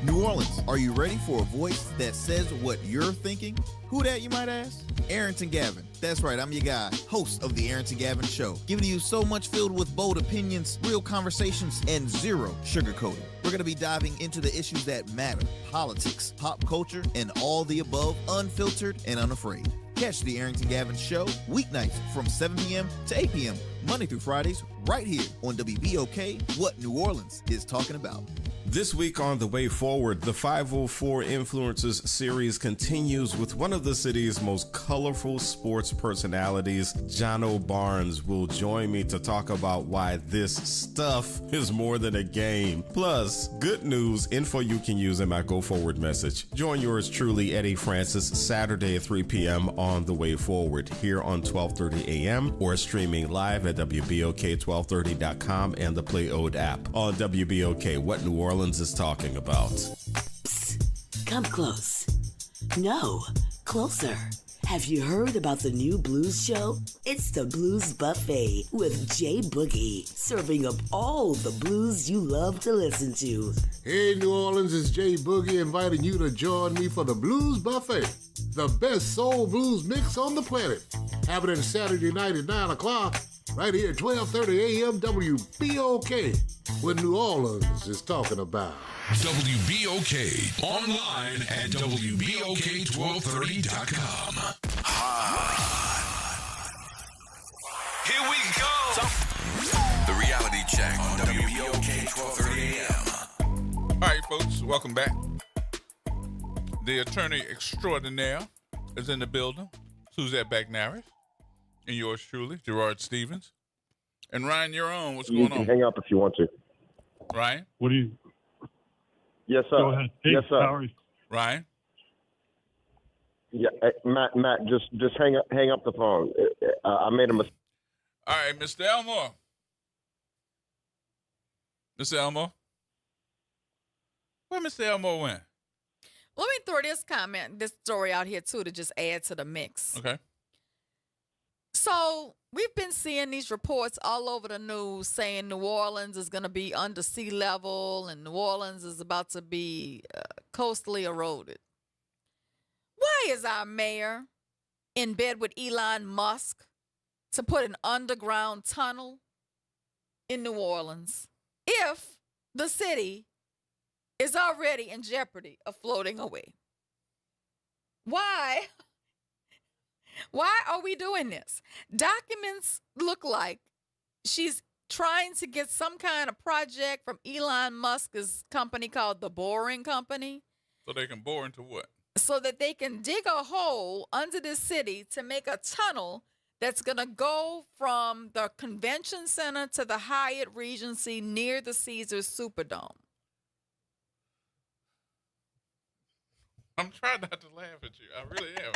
New Orleans, are you ready for a voice that says what you're thinking? Who that, you might ask? Arrington Gavin. That's right, I'm your guy, host of the Arrington Gavin Show, giving you so much filled with bold opinions, real conversations, and zero sugarcoating. We're going to be diving into the issues that matter: politics, pop culture, and all the above, unfiltered and unafraid. Catch the Arrington Gavin Show weeknights from 7 p.m. to 8 p.m., Monday through Fridays, right here on WBOK, what New Orleans is talking about. This week on The Way Forward, the 504 Influencers series continues with one of the city's most colorful sports personalities. Jono Barnes will join me to talk about why this stuff is more than a game. Plus, good news, info you can use in my Go Forward message. Join yours truly, Eddie Francis, Saturday at 3 p.m. on The Way Forward here on 12:30 a.m. or streaming live at WBOK1230.com and the Play Ode app. On WBOK, what New Orleans is talking about. Psst, come close. No, closer. Have you heard about the new blues show? It's the Blues Buffet with Jay Boogie, serving up all the blues you love to listen to. Hey, New Orleans, it's Jay Boogie inviting you to join me for the Blues Buffet, the best soul blues mix on the planet. Happening Saturday night at 9 o'clock, right here at 12:30 a.m. WBOK, what New Orleans is talking about. WBOK, online at WBOK1230.com. Here we go. The reality check on WBOK 1230 AM. All right, folks, welcome back. The attorney extraordinaire is in the building, Suzette Bagnaris, and yours truly, Gerard Stevens. And Ryan, you're on. What's going on? You can hang up if you want to. Ryan? What do you? Yes, sir. Go ahead. Hey, yes, sir. How are you? Ryan? Yeah, Matt, just hang up the phone. I made a mistake. All right, Mr. Elmore. Mr. Elmore? Where Mr. Elmore went? Let me throw this story out here too, to just add to the mix. Okay. So we've been seeing these reports all over the news saying New Orleans is going to be under sea level and New Orleans is about to be coastally eroded. Why is our mayor in bed with Elon Musk to put an underground tunnel in New Orleans if the city is already in jeopardy of floating away? Why? Why are we doing this? Documents look like she's trying to get some kind of project from Elon Musk's company called the Boring Company. So they can bore into what? So that they can dig a hole under the city to make a tunnel that's going to go from the convention center to the Hyatt Regency near the Caesars Superdome. I'm trying not to laugh at you. I really am.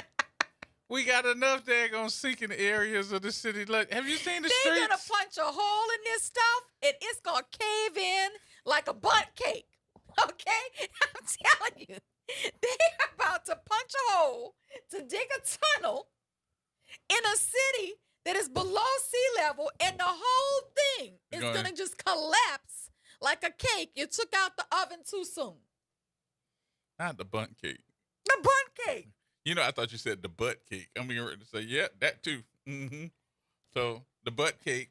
We got enough daggone sinking areas of the city. Like, have you seen the streets? They're going to punch a hole in this stuff, and it's going to cave in like a butt cake. Okay? I'm telling you. They're about to punch a hole to dig a tunnel in a city that is below sea level, and the whole thing is going to just collapse like a cake. You took out the oven too soon. Not the bundt cake. The bundt cake. You know, I thought you said the butt cake. I'm getting ready to say, yeah, that too. Mm-hmm. So the butt cake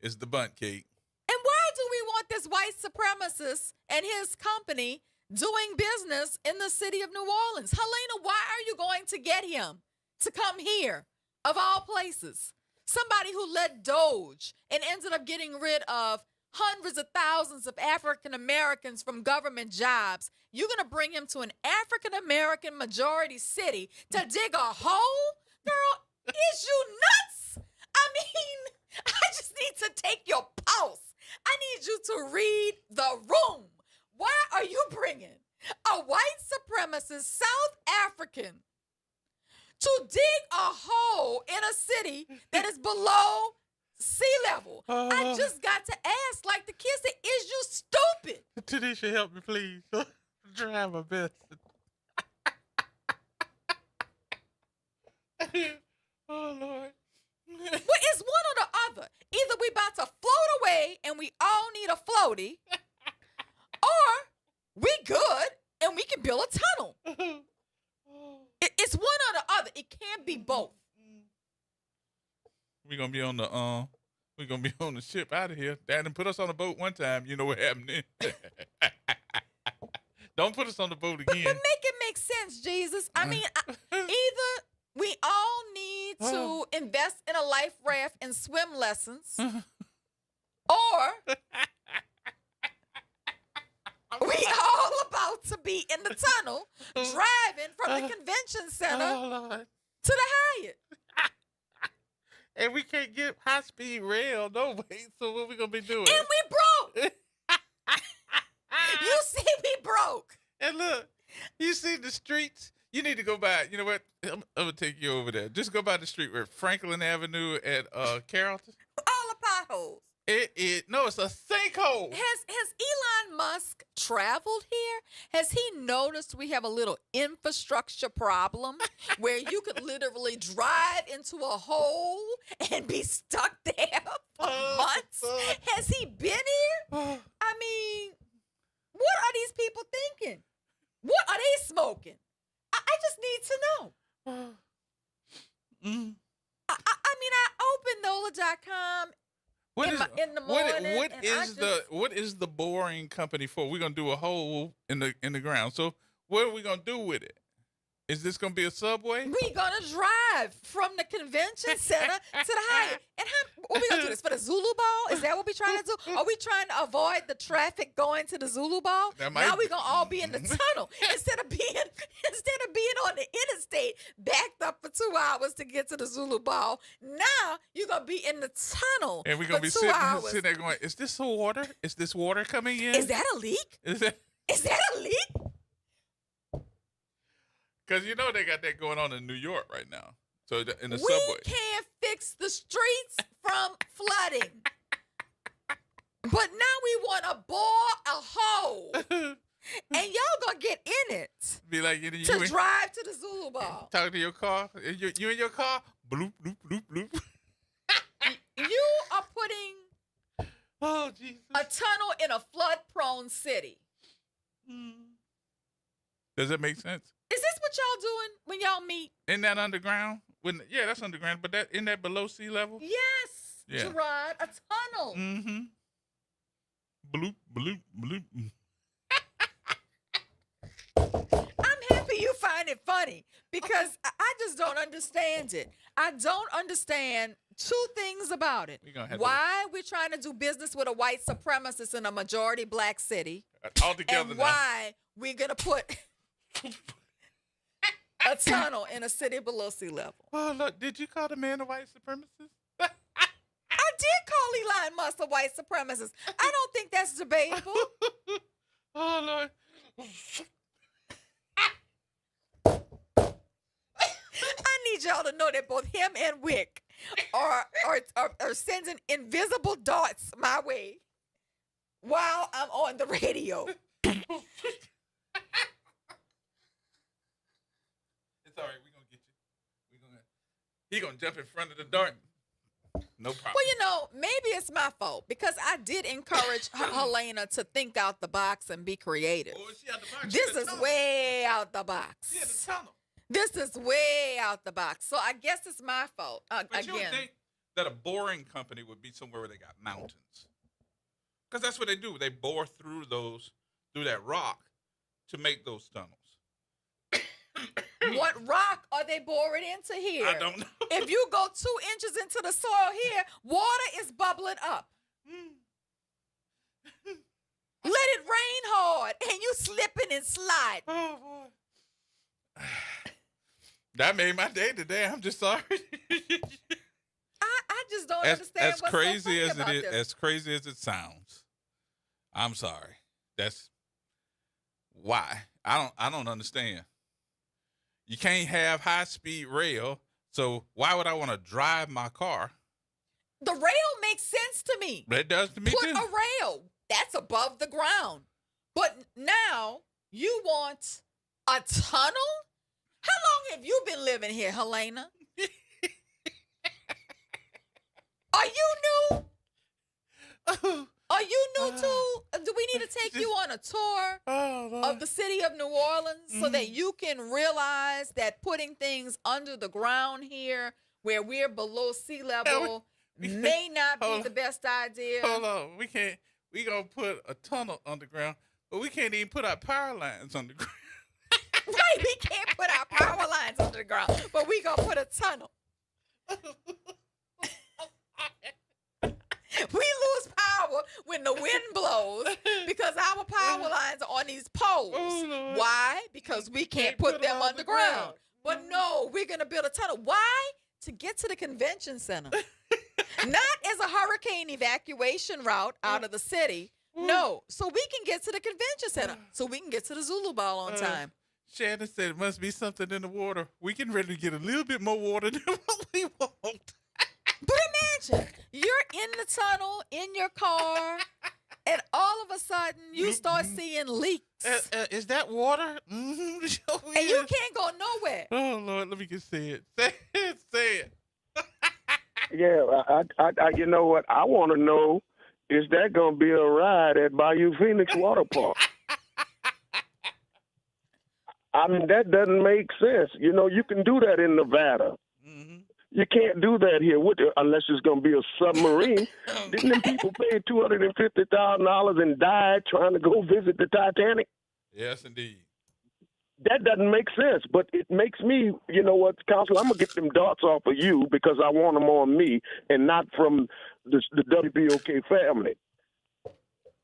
is the bundt cake. And why do we want this white supremacist and his company doing business in the city of New Orleans? Helena, why are you going to get him to come here, of all places? Somebody who led Doge and ended up getting rid of hundreds of thousands of African Americans from government jobs. You're going to bring him to an African American majority city to dig a hole? Girl, is you nuts? I mean, I just need to take your pulse. I need you to read the room. Why are you bringing a white supremacist South African to dig a hole in a city that is below sea level? I just got to ask, like the kids said, is you stupid? Tanisha, help me, please. Try my best. Oh, Lord. Well, it's one or the other. Either we about to float away and we all need a floaty, or we good and we can build a tunnel. It's one or the other. It can't be both. We're gonna be on the ship out of here. Dad done put us on a boat one time. You know what happened then. Don't put us on the boat again. But make it make sense, Jesus. I mean, either we all need to invest in a life raft and swim lessons, or we all about to be in the tunnel driving from the convention center to the Hyatt. And we can't get high-speed rail, no way. So what we going to be doing? And we broke. You see we broke. And look, you see the streets? You need to go by, you know what? I'm going to take you over there. Just go by the street where Franklin Avenue at Carrollton. All the potholes. No, it's a sinkhole. Has Elon Musk traveled here? Has he noticed we have a little infrastructure problem where you could literally drive into a hole and be stuck there for months? Has he been here? I mean, what are these people thinking? What are they smoking? I just need to know. I mean, I opened NOLA.com in the morning. What is the Boring Company for? We're gonna do a hole in the ground. So what are we gonna do with it? Is this gonna be a subway? We're gonna drive from the convention center to the Hyatt. And what we gonna do this for the Zulu Ball? Is that what we trying to do? Are we trying to avoid the traffic going to the Zulu Ball? Now we're gonna all be in the tunnel instead of being on the interstate backed up for 2 hours to get to the Zulu Ball. Now you're gonna be in the tunnel. And we're gonna be sitting there going, is this water? Is this water coming in? Is that a leak? Is that a leak? Because you know they got that going on in New York right now. So in the subway. We can't fix the streets from flooding. But now we want to bore a hole and y'all gonna get in it Be like to drive to the Zulu Ball. Talk to your car. You in your car? Bloop, bloop, bloop, bloop. You are putting a tunnel in a flood-prone city. Does that make sense? Is this what y'all doing when y'all meet? In that underground? Yeah, that's underground, but in that below sea level? Yes, Yeah. Gerard, a tunnel. Mm-hmm. Bloop, bloop, bloop. I'm happy you find it funny because I just don't understand it. I don't understand two things about it. Why we're trying to do business with a white supremacist in a majority black city. All together and now. why we're going to put a tunnel in a city below sea level. Oh, look, did you call the man a white supremacist? I did call Elon Musk a white supremacist. I don't think that's debatable. Oh, Lord. I need y'all to know that both him and Wick are sending invisible darts my way while I'm on the radio. It's all right. We're going to get you. He going to jump in front of the dart. No problem. Well, maybe it's my fault because I did encourage Helena to think out the box and be creative. Oh, is she out the box? This is way out the box. Yeah, the tunnel. This is way out the box. So I guess it's my fault. But again. you would think that a boring company would be somewhere where they got mountains. Because that's what they do. They bore through that rock to make those tunnels. What rock are they boring into here? I don't know. If you go 2 inches into the soil here, water is bubbling up. Let it rain hard, and you slipping and sliding. Oh, boy. That made my day today. I'm just sorry. I just don't understand as what's crazy so funny as about it is, this. as crazy as it sounds. I'm sorry. That's why. I don't understand. You can't have high-speed rail, so why would I want to drive my car? The rail makes sense to me. It does to me, Put too. a rail. That's above the ground. But now you want a tunnel? How long have you been living here, Helena? Are you new? Are you new too? Do we need to take you on a tour of the city of New Orleans so that you can realize that putting things under the ground here where we're below sea level may not be the best idea? Hold on. We going to put a tunnel underground, but we can't even put our power lines underground. Right, we can't put our power lines under the ground, but we going to put a tunnel. We lose power when the wind blows because our power lines are on these poles. Why? Because we can't put them underground. But no, we're going to build a tunnel. Why? To get to the convention center. Not as a hurricane evacuation route out of the city. No, so we can get to the convention center. So we can get to the Zulu Ball on time. Shannon said it must be something in the water. We can ready to get a little bit more water than what we want. But imagine, you're in the tunnel, in your car, and all of a sudden, you start seeing leaks. Is that water? Mm-hmm. And you can't go nowhere. Oh, Lord, let me just say it. Say it. Yeah, I you know what? I want to know, is that going to be a ride at Bayou Phoenix Water Park? I mean, that doesn't make sense. You know, you can do that in Nevada. You can't do that here unless it's going to be a submarine. Didn't them people pay $250,000 and died trying to go visit the Titanic? Yes, indeed. That doesn't make sense, but it makes me, you know what, Counselor, I'm going to get them darts off of you because I want them on me and not from the WBOK family.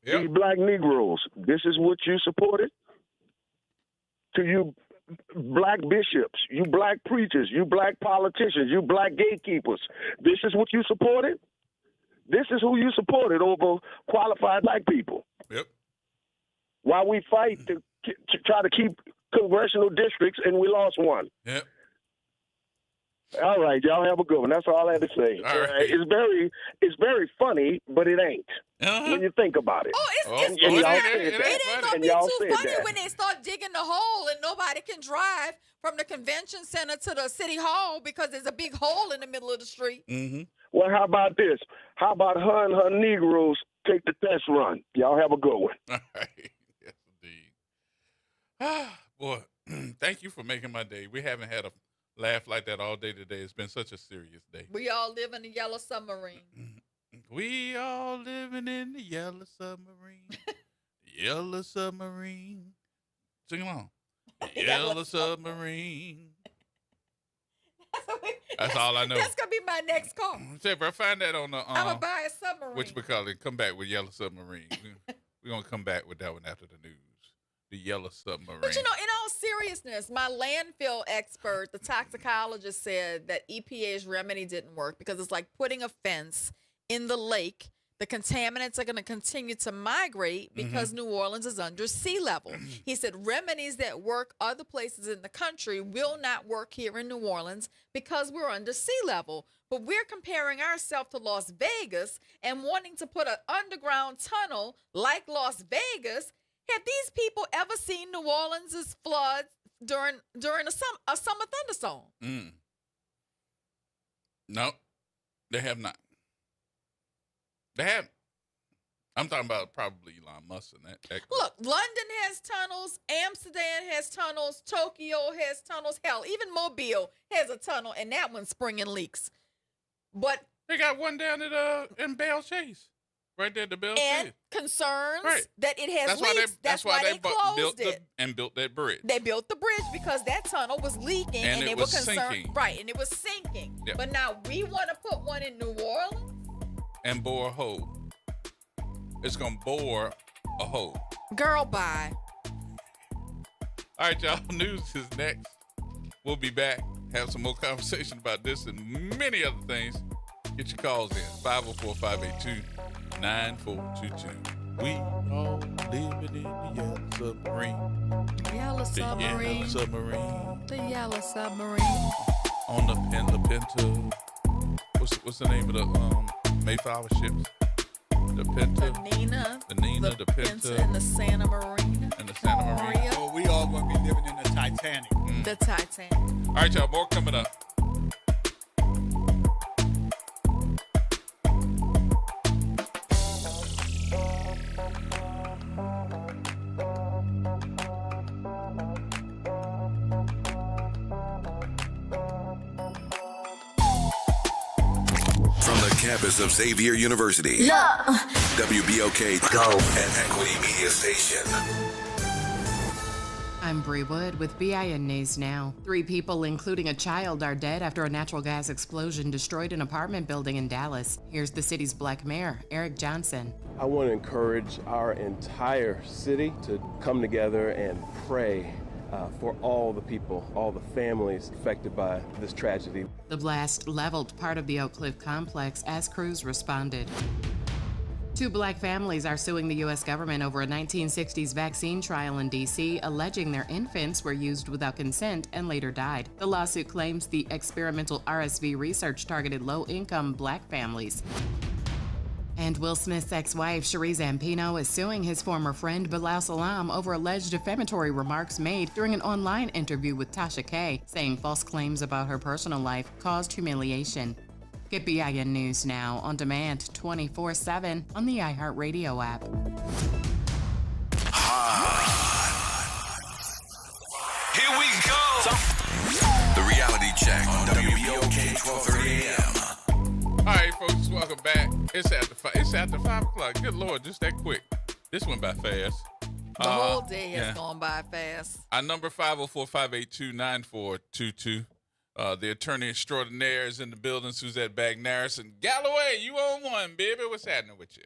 Yep. These black Negroes, this is what you supported? To you black bishops, you black preachers, you black politicians, you black gatekeepers. This is what you supported? This is who you supported over qualified black people. Yep. While we fight to try to keep congressional districts, and we lost one. Yep. All right, y'all have a good one. That's all I had to say. All right. It's very funny, but it ain't when you think about it. Oh, And it y'all ain't said that. gonna And be y'all too said funny that. when they start digging the hole and nobody can drive from the convention center to the city hall because there's a big hole in the middle of the street. Mm-hmm. Well, how about this? How about her and her Negroes take the test run? Y'all have a good one. All right. Yes, indeed. Ah, boy, thank you for making my day. We haven't had a laugh like that all day today. It's been such a serious day. We all live in the yellow submarine. We all living in the yellow submarine. Yellow submarine. Sing along. Yellow submarine. That's all I know. That's gonna be my next call. Say, bro, find that on the I'm gonna buy a submarine. which we call it. Come back with Yellow Submarine. We're gonna come back with that one after the news. The Yellow Submarine. But in all seriousness, my landfill expert, the toxicologist, said that EPA's remedy didn't work because it's like putting a fence in the lake. The contaminants are going to continue to migrate because New Orleans is under sea level. He said remedies that work other places in the country will not work here in New Orleans because we're under sea level. But we're comparing ourselves to Las Vegas and wanting to put an underground tunnel like Las Vegas. Have these people ever seen New Orleans' floods during a summer thunderstorm? No, they have not. They have. I'm talking about probably Elon Musk and that. Look, London has tunnels. Amsterdam has tunnels. Tokyo has tunnels. Hell, even Mobile has a tunnel, and that one's springing leaks. But they got one down at in Bell Chase, right there at the Bell and Chase. Concerns that it has leaks. That's why they closed it. Built that bridge. They built the bridge because that tunnel was leaking, and they were concerned. Sinking. Right, and it was sinking. Yep. But now we want to put one in New Orleans and bore a hole. It's gonna bore a hole. Girl, bye. All right, y'all. News is next. We'll be back. Have some more conversation about this and many other things. Get your calls in. 504-582-9422. We all living in the yellow submarine. Yellow submarine. The yellow submarine. The yellow submarine. On the Pinta. What's the name of the Mayflower ships? The Pinta. The Nina. The Pinta. And the Santa Marina. And the Santa Marina. Oh, we all gonna be living in the Titanic. The Titanic. All right, y'all. More coming up. Campus of Xavier University. WBOK Go and Equity Media Station. I'm Bree Wood with BIN News Now. 3 people, including a child, are dead after a natural gas explosion destroyed an apartment building in Dallas. Here's the city's Black Mayor, Eric Johnson. I want to encourage our entire city to come together and pray for all the people, all the families affected by this tragedy. The blast leveled part of the Oak Cliff complex as crews responded. 2 black families are suing the U.S. government over a 1960s vaccine trial in D.C., alleging their infants were used without consent and later died. The lawsuit claims the experimental RSV research targeted low-income black families. And Will Smith's ex-wife, Cherie Zampino, is suing his former friend Bilal Salam over alleged defamatory remarks made during an online interview with Tasha K, saying false claims about her personal life caused humiliation. Get BIN News Now on demand 24/7 on the iHeartRadio app. Here we go. The reality check on WBOK 1230 AM. All right, folks, welcome back. It's after 5 o'clock. Good Lord, just that quick. This went by fast. The whole day has gone by fast. Our number 504-582-9422. The attorney extraordinaire is in the building, Suzette Bagnaris. And Galloway, you on one, baby. What's happening with you?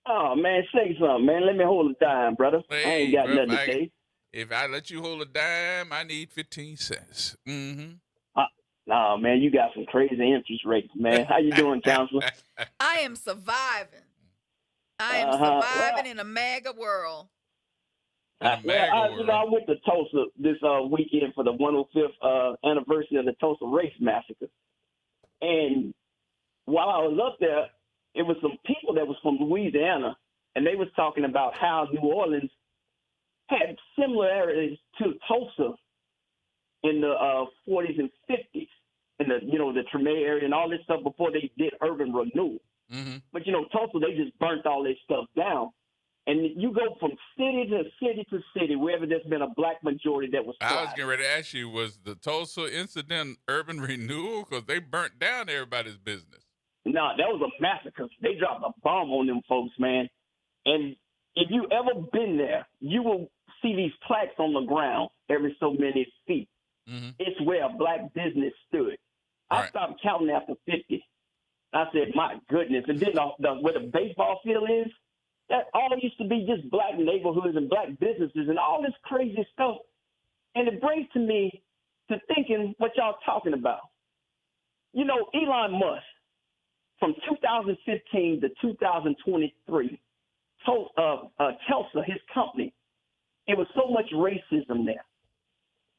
Oh, man, say something, man. Let me hold a dime, brother. Hey, I ain't got bro, nothing to say. If I let you hold a dime, I need 15 cents. Mm-hmm. Nah, man, you got some crazy interest rates, man. How you doing, counselor? I am surviving. I am surviving in a MAGA world. And a MAGA I went to Tulsa this weekend for the 105th anniversary of the Tulsa race massacre. And while I was up there, it was some people that was from Louisiana, and they was talking about how New Orleans had similarities to Tulsa in the 40s and 50s, in the Treme area and all this stuff before they did urban renewal. Mm-hmm. But Tulsa, they just burnt all this stuff down, and you go from city to city to city wherever there's been a black majority that was. I was getting ready to ask you, was the Tulsa incident urban renewal? Because they burnt down everybody's business. No, that was a massacre. They dropped a bomb on them folks, man. And if you ever been there, you will see these plaques on the ground every so many feet. Mm-hmm. It's where a black business stood. I stopped counting after 50. I said, my goodness. And then where the baseball field is, that all used to be just black neighborhoods and black businesses and all this crazy stuff. And it brings to me to thinking what y'all talking about. Elon Musk, from 2015 to 2023, Tulsa, his company, it was so much racism there.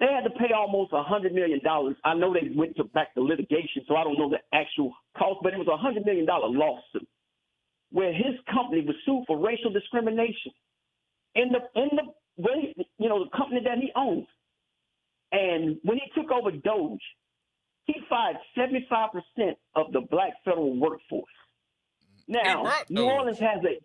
They had to pay almost $100 million. I know they went back to litigation, so I don't know the actual cost, but it was a $100 million lawsuit where his company was sued for racial discrimination in the company that he owns. And when he took over Doge, he fired 75% of the black federal workforce. Now, New Orleans has a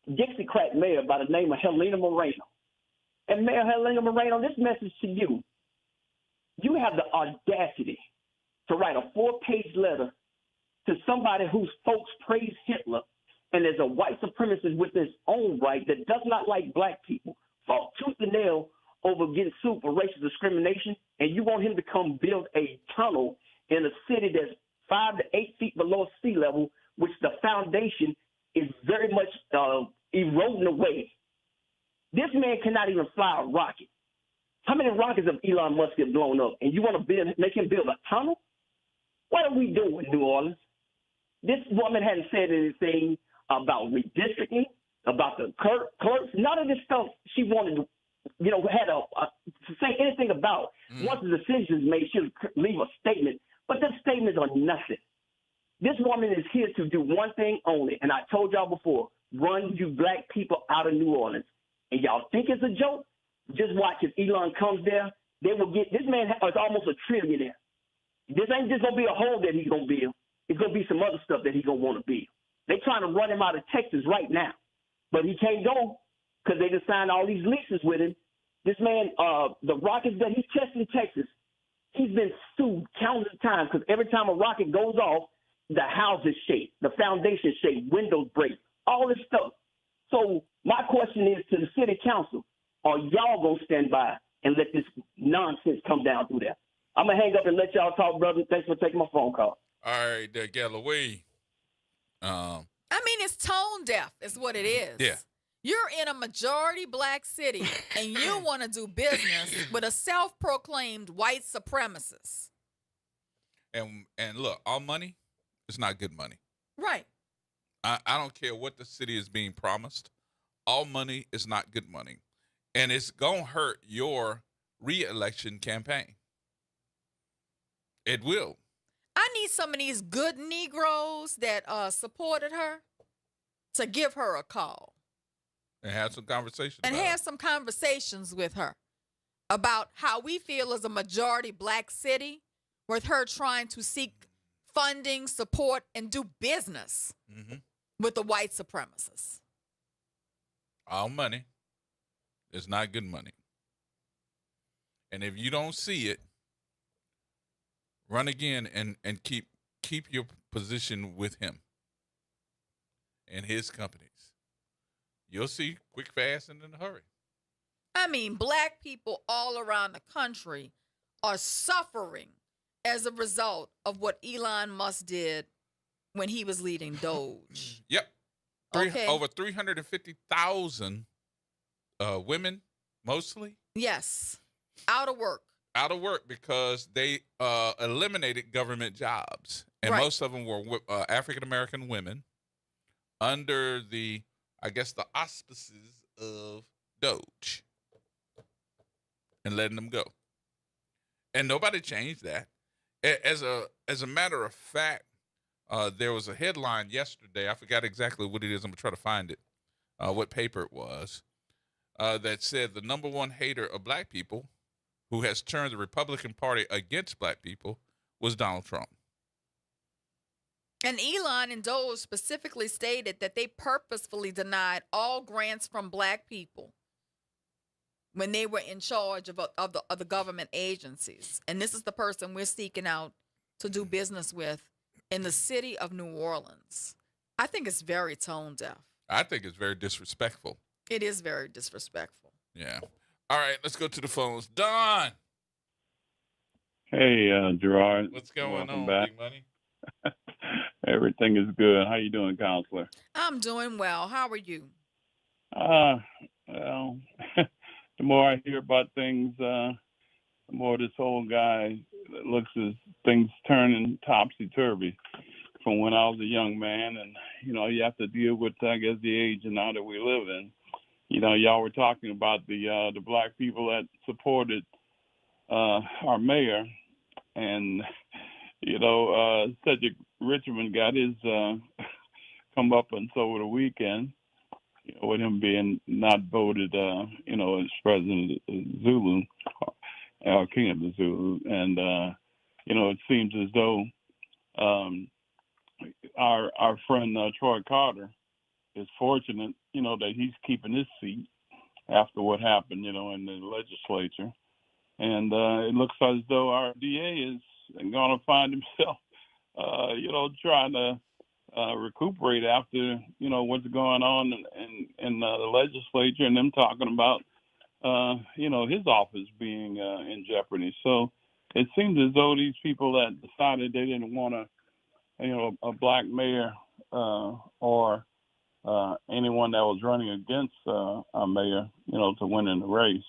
Dixiecrat mayor by the name of Helena Moreno. And Mayor Helena Moreno, this message to you. You have the audacity to write a 4-page letter to somebody whose folks praise Hitler and is a white supremacist with his own right that does not like black people, fought tooth and nail over getting sued for racial discrimination, and you want him to come build a tunnel in a city that's 5 to 8 feet below sea level, which the foundation is very much eroding away. This man cannot even fly a rocket. How many rockets have Elon Musk have blown up? And you want to make him build a tunnel? What are we doing, New Orleans? This woman hadn't said anything about redistricting, about the clerks, none of this stuff she wanted to, to say anything about. Once the decision is made, she'll leave a statement. But the statements are nothing. This woman is here to do one thing only, and I told y'all before, run you black people out of New Orleans. And y'all think it's a joke? Just watch if Elon comes there. They will get, this man is almost a trillionaire. This ain't just going to be a hole that he's going to build. It's going to be some other stuff that he's going to want to build. They're trying to run him out of Texas right now. But he can't go because they just signed all these leases with him. This man, the rockets that he's testing in Texas, he's been sued countless times because every time a rocket goes off, the house is shake, the foundation shake, windows break, all this stuff. So my question is to the city council, are y'all going to stand by and let this nonsense come down through there? I'm going to hang up and let y'all talk, brother. Thanks for taking my phone call. All right, Galloway. It's tone deaf is what it is. Yeah. You're in a majority black city and you want to do business with a self-proclaimed white supremacist. And look, all money is not good money. Right. I don't care what the city is being promised. All money is not good money. And it's going to hurt your re-election campaign. It will. I need some of these good Negroes that supported her to give her a call. And have some conversations. And have some conversations with her about how we feel as a majority black city with her trying to seek funding, support, and do business with the white supremacists. All money is not good money. And if you don't see it, run again and keep your position with him and his companies. You'll see quick, fast, and in a hurry. Black people all around the country are suffering as a result of what Elon Musk did when he was leading Doge. Yep. Over 350,000 women, mostly. Yes. Out of work. Out of work because they eliminated government jobs. And most of them were African-American women under the, I guess, the auspices of Doge and letting them go. And nobody changed that. As a matter of fact, there was a headline yesterday. I forgot exactly what it is. I'm going to try to find it, what paper it was, that said the number one hater of black people who has turned the Republican Party against black people was Donald Trump. And Elon and Doge specifically stated that they purposefully denied all grants from black people when they were in charge of the government agencies. And this is the person we're seeking out to do business with in the city of New Orleans. I think it's very tone deaf. I think it's very disrespectful. It is very disrespectful. Yeah. All right, let's go to the phones. Don. Hey, Gerard. What's going on, back. Big Money? Everything is good. How you doing, counselor? I'm doing well. How are you? Well, the more I hear about things, the more this old guy looks as things turning topsy-turvy from when I was a young man. And, you have to deal with, I guess, the age and now that we live in. Y'all were talking about the black people that supported our mayor. And, Cedric Richmond got his comeuppance over the weekend, with him being not voted, as president of Zulu, or king of the Zulu. And, it seems as though our friend Troy Carter is fortunate, that he's keeping his seat after what happened, in the legislature. And it looks as though our DA is going to find himself, trying to recuperate after, what's going on in the legislature and them talking about, his office being in jeopardy. So it seems as though these people that decided they didn't want a black mayor or anyone that was running against a mayor, to win in the race.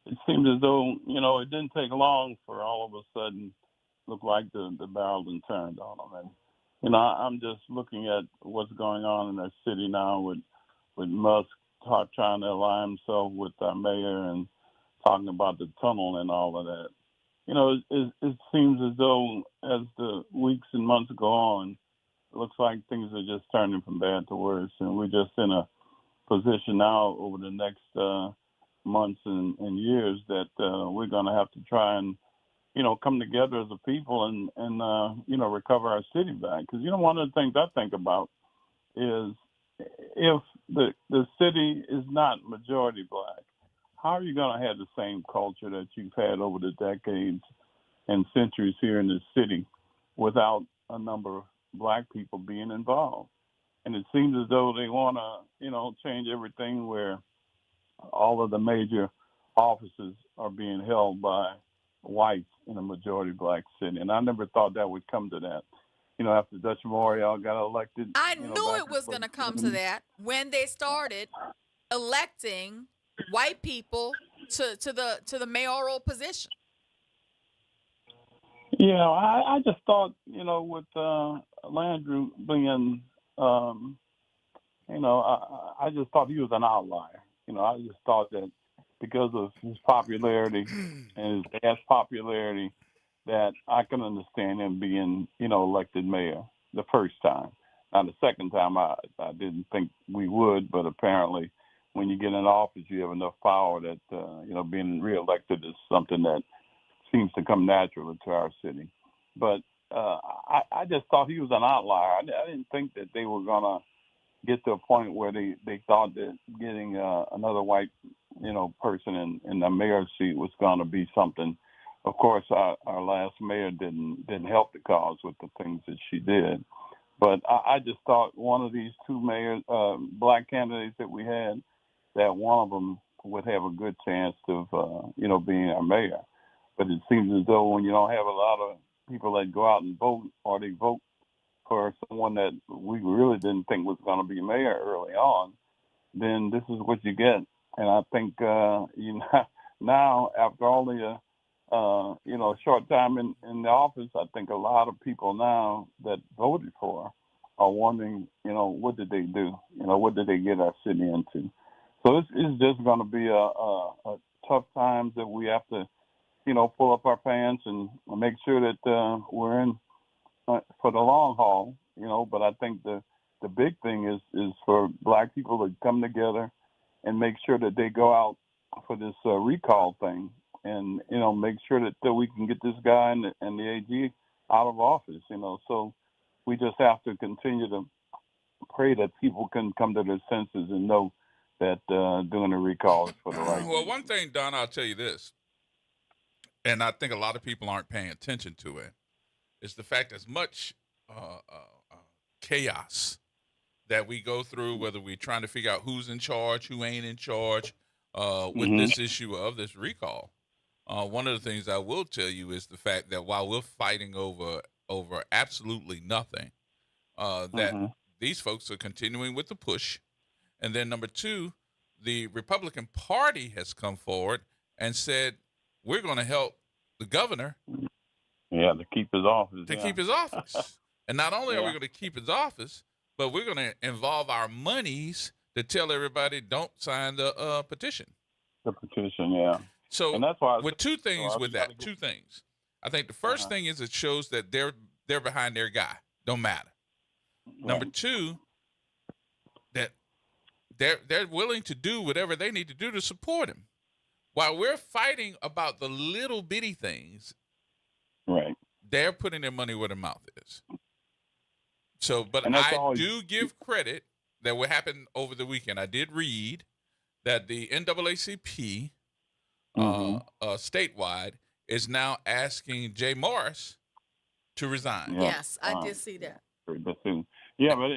It seems as though, it didn't take long for all of a sudden look like the barrel had turned on them. And, I'm just looking at what's going on in our city now with Musk trying to align himself with our mayor and talking about the tunnel and all of that. It seems as though as the weeks and months go on, it looks like things are just turning from bad to worse. And we're just in a position now over the next months and years that we're going to have to try and, come together as a people and recover our city back. Because, one of the things I think about is if the city is not majority black, how are you going to have the same culture that you've had over the decades and centuries here in this city without a number of black people being involved? And it seems as though they want to, change everything where all of the major offices are being held by whites in a majority black city. And I never thought that would come to that. After Dutch Memorial got elected. I knew it was going to come to that when they started electing white people to the mayoral position. Yeah, I just thought, with Landry being, I just thought he was an outlier. I just thought that because of his popularity and his vast popularity, that I can understand him being, elected mayor the first time. Now, the second time, I didn't think we would, but apparently when you get in office, you have enough power that, being reelected is something that seems to come naturally to our city. But I just thought he was an outlier. I didn't think that they were going to get to a point where they thought that getting another white, person in the mayor's seat was going to be something. Of course, our last mayor didn't help the cause with the things that she did. But I just thought one of these two mayors, black candidates that we had, that one of them would have a good chance of, being our mayor. But it seems as though when you don't have a lot of people that go out and vote, or they vote for someone that we really didn't think was going to be mayor early on, then this is what you get. And I think, now after only a short time in the office, I think a lot of people now that voted for are wondering, what did they do? What did they get our city into? So it's just going to be a tough times that we have to, pull up our pants and make sure that we're in for the long haul. But I think the big thing is for black people to come together and make sure that they go out for this recall thing, and make sure that we can get this guy and the AG out of office. So we just have to continue to pray that people can come to their senses and know that doing a recall is for the right. Well, one thing, Don, I'll tell you this, and I think a lot of people aren't paying attention to it, is the fact as much chaos that we go through, whether we're trying to figure out who's in charge, who ain't in charge, with this issue of this recall. One of the things I will tell you is the fact that while we're fighting over absolutely nothing, that these folks are continuing with the push. And then number two, the Republican Party has come forward and said, we're going to help the governor. Yeah, to keep his office. Keep his office. And not only are we going to keep his office, but we're going to involve our monies to tell everybody don't sign the petition. The petition, yeah. So and that's why with two things with that, two things. I think the first thing is it shows that they're behind their guy. Don't matter. Right. Number two, that they're willing to do whatever they need to do to support him. While we're fighting about the little bitty things, right? They're putting their money where their mouth is. So, but I do give credit that what happened over the weekend. I did read that the NAACP statewide is now asking Jay Morris to resign. Yeah. Yes, I did see that. Yeah, but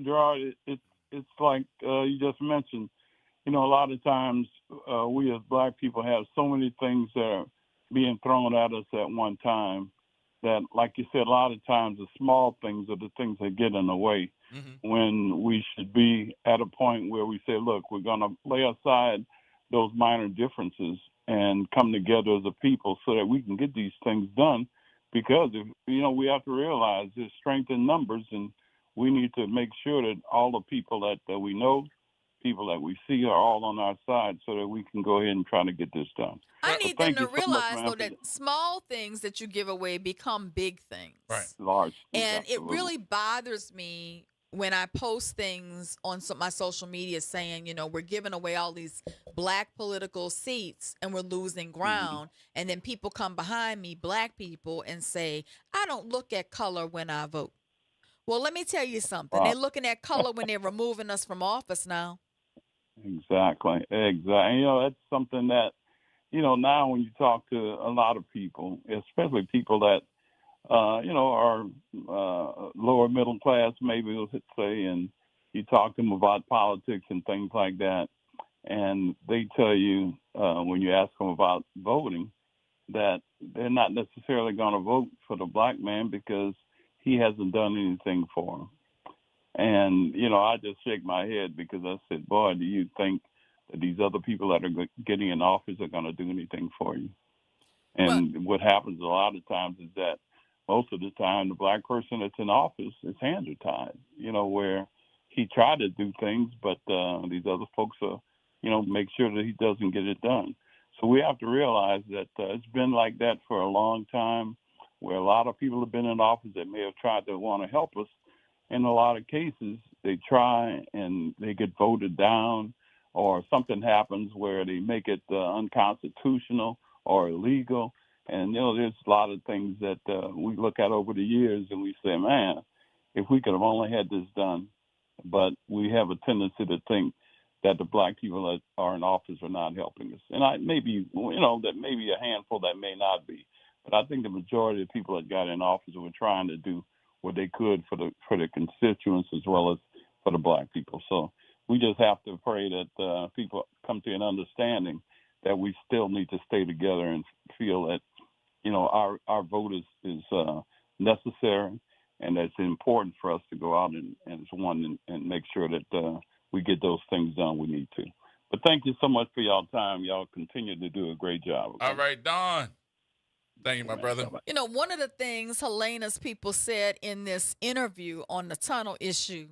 Gerard, it's like you just mentioned. A lot of times we as black people have so many things that are being thrown at us at one time that, like you said, a lot of times the small things are the things that get in the way when we should be at a point where we say, look, we're going to lay aside those minor differences and come together as a people so that we can get these things done. Because, we have to realize there's strength in numbers, and we need to make sure that all the people that we know, people that we see are all on our side so that we can go ahead and try to get this done. I need them to realize, though, that small things that you give away become big things. Right. Large. And it really bothers me when I post things on my social media saying, we're giving away all these black political seats and we're losing ground. And then people come behind me, black people, and say, I don't look at color when I vote. Well, let me tell you something. They're looking at color when they're removing us from office now. Exactly. That's something that, now when you talk to a lot of people, especially people that, are lower middle class, maybe we'll say, and you talk to them about politics and things like that, and they tell you when you ask them about voting that they're not necessarily going to vote for the black man because he hasn't done anything for them. And, I just shake my head because I said, boy, do you think that these other people that are getting in office are going to do anything for you? And what happens a lot of times is that most of the time the black person that's in office, his hands are tied, where he tried to do things, but these other folks are, make sure that he doesn't get it done. So we have to realize that it's been like that for a long time, where a lot of people have been in office that may have tried to want to help us. In a lot of cases, they try and they get voted down, or something happens where they make it unconstitutional or illegal. And, there's a lot of things that we look at over the years and we say, man, if we could have only had this done. But we have a tendency to think that the black people that are in office are not helping us. And that may be a handful that may not be. But I think the majority of people that got in office were trying to do what they could for the constituents as well as for the black people. So we just have to pray that people come to an understanding that we still need to stay together and feel that, our vote is necessary, and it's important for us to go out and make sure that we get those things done we need to. But thank you so much for y'all time. Y'all continue to do a great job. Okay? All right, Don. Thank you, my brother. You know, one of the things Helena's people said in this interview on the tunnel issue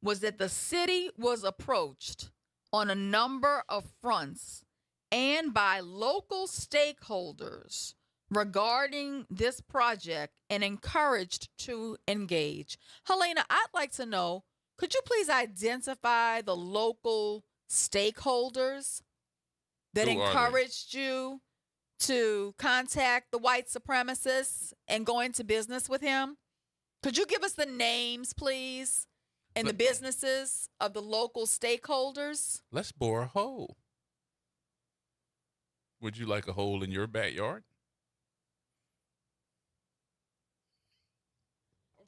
was that the city was approached on a number of fronts and by local stakeholders regarding this project and encouraged to engage. Helena, I'd like to know, could you please identify the local stakeholders that Who are they? encouraged you to contact the white supremacists and go into business with him? Could you give us the names, please, and the businesses of the local stakeholders? Let's bore a hole. Would you like a hole in your backyard?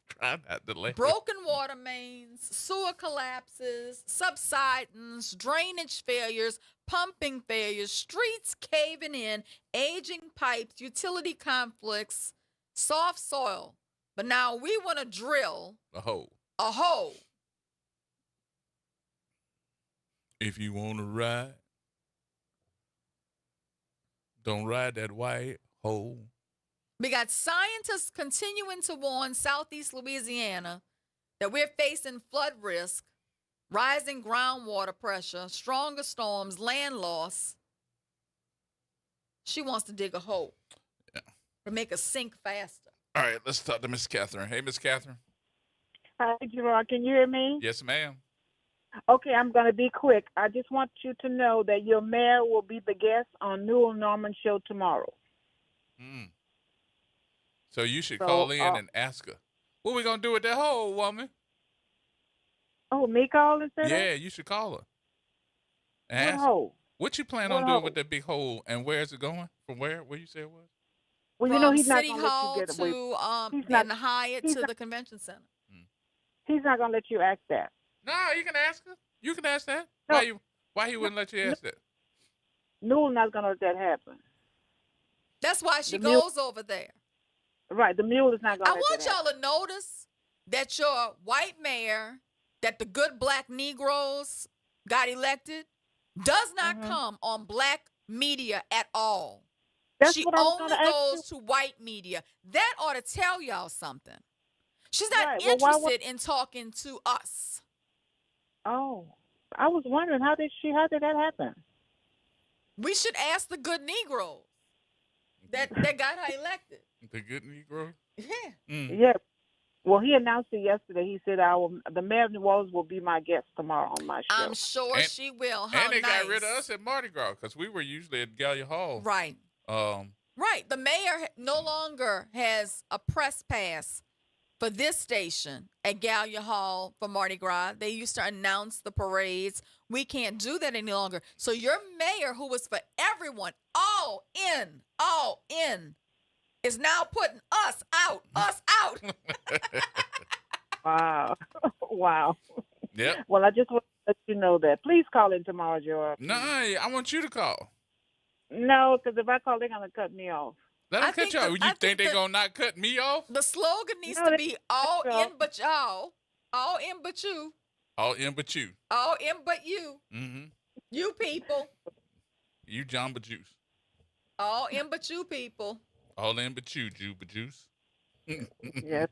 Try not to laugh. Broken water mains, sewer collapses, subsidence, drainage failures, pumping failures, streets caving in, aging pipes, utility conflicts, soft soil. But now we want to drill A hole. a hole. If you want to ride, don't ride that white hole. We got scientists continuing to warn Southeast Louisiana that we're facing flood risk, rising groundwater pressure, stronger storms, land loss. She wants to dig a hole to make us sink faster. All right, let's talk to Miss Catherine. Hey, Miss Catherine. Hi, Gerard. Can you hear me? Yes, ma'am. Okay, I'm going to be quick. I just want you to know that your mayor will be the guest on Newell Norman show tomorrow. So you should So, call in and ask her, what we going to do with that hole, woman? Oh, me call and say that? Yeah, you should call her. And What ask hole? what you plan What on doing hole? with that big hole, and where is it going? From where? Where you say it was? Well, you know, From he's not City going to let Hall you get away. to He's not- and Hyatt he's to not- the convention center. He's not going to let you ask that. No, you can ask her. You can ask that. No. Why he wouldn't let you ask that? Newell not going to let that happen. That's why she The mule- goes over there. Right, the mule is not going I to let want that happen. y'all to notice that your white mayor, that the good black Negroes got elected, does not come on black media at all. That's She what I was only gonna ask goes to white media. That ought to tell y'all something. She's not Right, well, why interested in talking to us. Oh, I was wondering, how did that happen? We should ask the good Negroes that got her elected. The good Negro? Yeah. Yeah. Well, he announced it yesterday. He said, the mayor of New Orleans will be my guest tomorrow on my show. I'm sure And- she will. How And they nice. got rid of us at Mardi Gras because we were usually at Gallia Hall. Right. Right. The mayor no longer has a press pass for this station at Gallia Hall for Mardi Gras. They used to announce the parades. We can't do that any longer. So your mayor, who was for everyone, all in, is now putting us out. Wow. Wow. Yep. Well, I just want to let you know that. Please call in tomorrow, Gerard. No, I want you to call. No, because if I call, they're going to cut me off. Let them cut you off. You think they're going to not cut me off? The slogan needs No, to be all no. in but y'all, all in but you, All in but you. all in but you, Mm-hmm. you people, You Jamba Juice. all in but you people. All in but you, Juba Juice. Yes.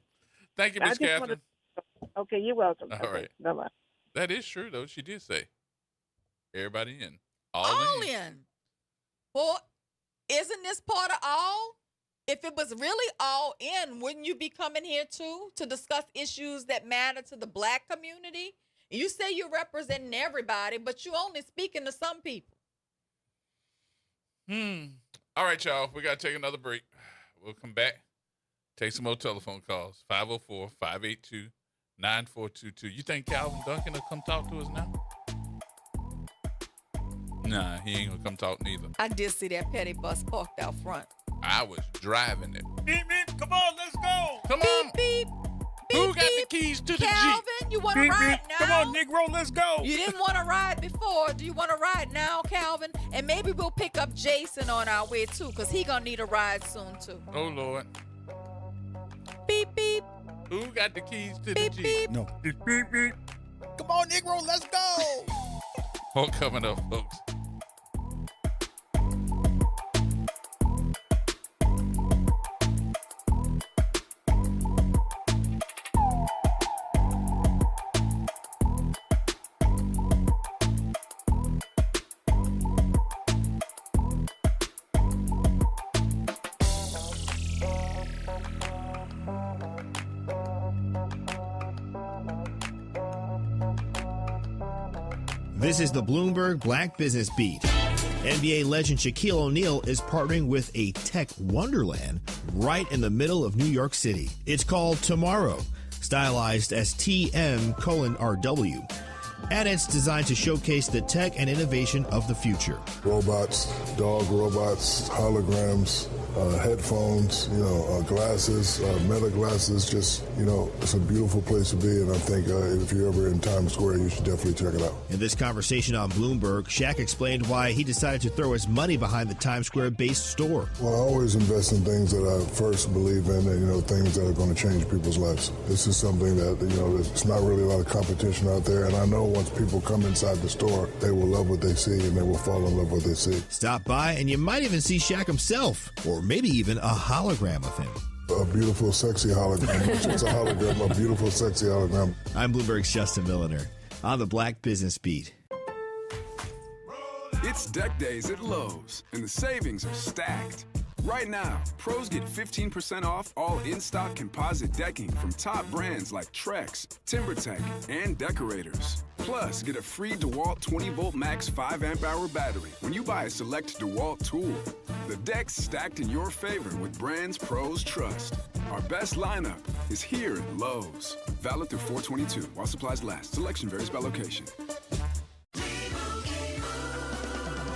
Thank you, I Miss just Catherine. wanted- Okay, you're welcome. All right. Bye-bye. That is true, though. She did say. Everybody in. All All in. in. Well, isn't this part of all? If it was really all in, wouldn't you be coming here too to discuss issues that matter to the black community? You say you're representing everybody, but you only speaking to some people. All right, y'all. We got to take another break. We'll come back. Take some more telephone calls. 504-582-9422. You think Calvin Duncan will come talk to us now? Nah, he ain't going to come talk neither. I did see that petty bus parked out front. I was driving it. Beep, beep. Come on, let's go. Come on. Beep, Who got the keys to the Calvin, Jeep? you want to Beep, ride beep. now? Come on, Negro, let's go. You didn't want to ride before. Do you want to ride now, Calvin? And maybe we'll pick up Jason on our way, too, because he going to need a ride soon, too. Oh, Lord. Beep, beep. Who got the keys to the Beep, Jeep? beep. No. Beep, beep, beep. Come on, Negro, let's go. More coming up, folks. This is the Bloomberg Black Business Beat. NBA legend Shaquille O'Neal is partnering with a tech wonderland right in the middle of New York City. It's called Tomorrow, stylized as TM:RW. And it's designed to showcase the tech and innovation of the future. Robots, dog robots, holograms, headphones, glasses, meta glasses, just, it's a beautiful place to be. And I think if you're ever in Times Square, you should definitely check it out. In this conversation on Bloomberg, Shaq explained why he decided to throw his money behind the Times Square-based store. Well, I always invest in things that I first believe in and, things that are going to change people's lives. This is something that, there's not really a lot of competition out there. And I know once people come inside the store, they will love what they see and they will fall in love with what they see. Stop by and you might even see Shaq himself, or maybe even a hologram of him. A beautiful, sexy hologram. It's a hologram, a beautiful, sexy hologram. I'm Bloomberg's Justin Milliner on the Black Business Beat. It's deck days at Lowe's, and the savings are stacked. Right now, pros get 15% off all in-stock composite decking from top brands like Trex, TimberTech, and Decorators. Plus, get a free DeWalt 20-volt max 5-amp-hour battery when you buy a select DeWalt tool. The deck's stacked in your favor with brands pros trust. Our best lineup is here at Lowe's. Valid through 4/22 while supplies last. Selection varies by location.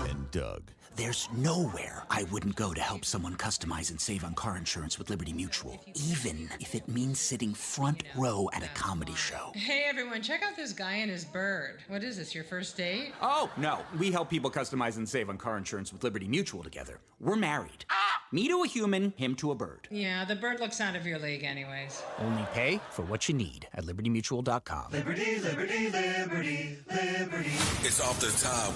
And Doug. There's nowhere I wouldn't go to help someone customize and save on car insurance with Liberty Mutual, even if it means sitting front row at a comedy show. Hey everyone, check out this guy and his bird. What is this, your first date? Oh, no. We help people customize and save on car insurance with Liberty Mutual together. We're married. Me to a human, him to a bird. Yeah, the bird looks out of your league anyways. Only pay for what you need at libertymutual.com. Liberty, liberty, liberty, liberty. It's off the top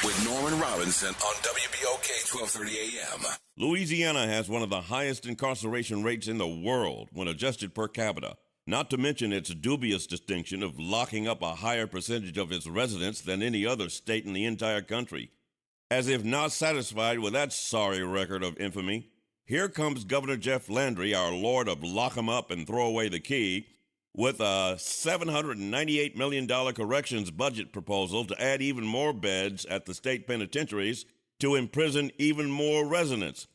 with Norman Robinson on WBOK 1230 AM. Louisiana has one of the highest incarceration rates in the world when adjusted per capita, not to mention its dubious distinction of locking up a higher percentage of its residents than any other state in the entire country. As if not satisfied with that sorry record of infamy, here comes Governor Jeff Landry, our lord of lock 'em up and throw away the key, with a $798 million corrections budget proposal to add even more beds at the state penitentiaries to imprison even more residents.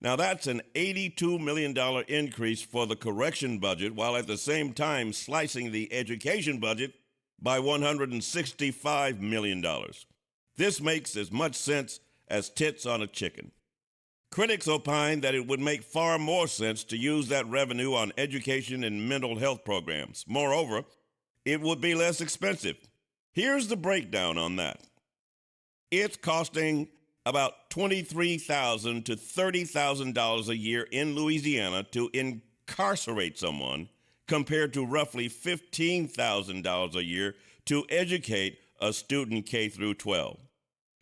Now that's an $82 million increase for the correction budget, while at the same time slicing the education budget by $165 million. This makes as much sense as tits on a chicken. Critics opine that it would make far more sense to use that revenue on education and mental health programs. Moreover, it would be less expensive. Here's the breakdown on that. It's costing about $23,000 to $30,000 a year in Louisiana to incarcerate someone, compared to roughly $15,000 a year to educate a student K through 12.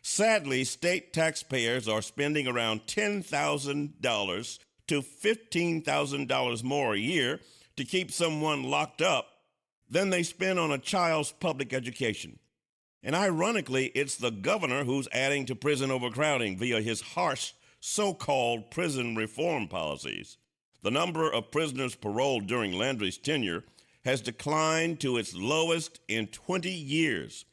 Sadly, state taxpayers are spending around $10,000 to $15,000 more a year to keep someone locked up than they spend on a child's public education. And ironically, it's the governor who's adding to prison overcrowding via his harsh so-called prison reform policies. The number of prisoners paroled during Landry's tenure has declined to its lowest in 20 years.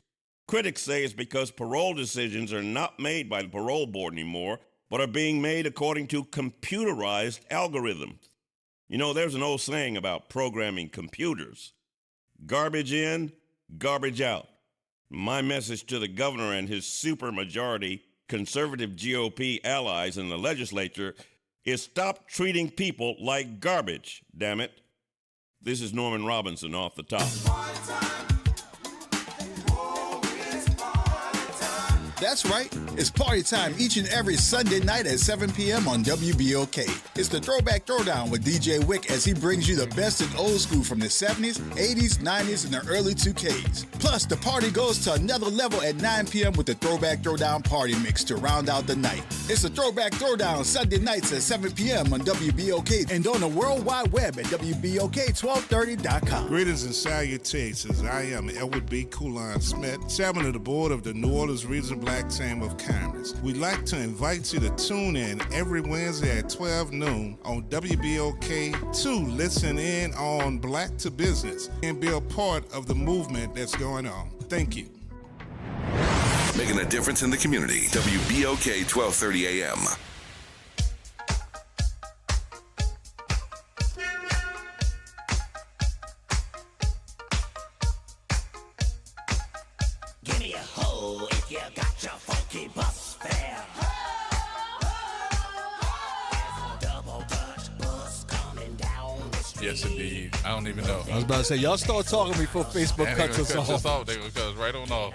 Critics say it's because parole decisions are not made by the parole board anymore, but are being made according to computerized algorithms. You know, there's an old saying about programming computers: garbage in, garbage out. My message to the governor and his supermajority conservative GOP allies in the legislature is stop treating people like garbage, damn it. This is Norman Robinson off the top. That's right. It's party time each and every Sunday night at 7 p.m. on WBOK. It's the Throwback Throwdown with DJ Wick as he brings you the best in old school from the 70s, 80s, 90s, and the early 2Ks. Plus, the party goes to another level at 9 p.m. with the Throwback Throwdown Party Mix to round out the night. It's the Throwback Throwdown Sunday nights at 7 p.m. on WBOK and on the World Wide Web at WBOK1230.com. Greetings and salutations. I am Elwood B. Coulon Smith, chairman of the board of the New Orleans Regional Black Chamber of Commerce. We'd like to invite you to tune in every Wednesday at 12 noon on WBOK to listen in on Black to Business and be a part of the movement that's going on. Thank you. making a difference in the community. WBOK 1230 AM. Give me a hoe if you got your funky bus fare. Double Dutch bus coming down the street. Yes, indeed. I don't even know. I was about to say, y'all start talking before Facebook And they cuts gonna us cut us off. off. They're going to cut us right on off.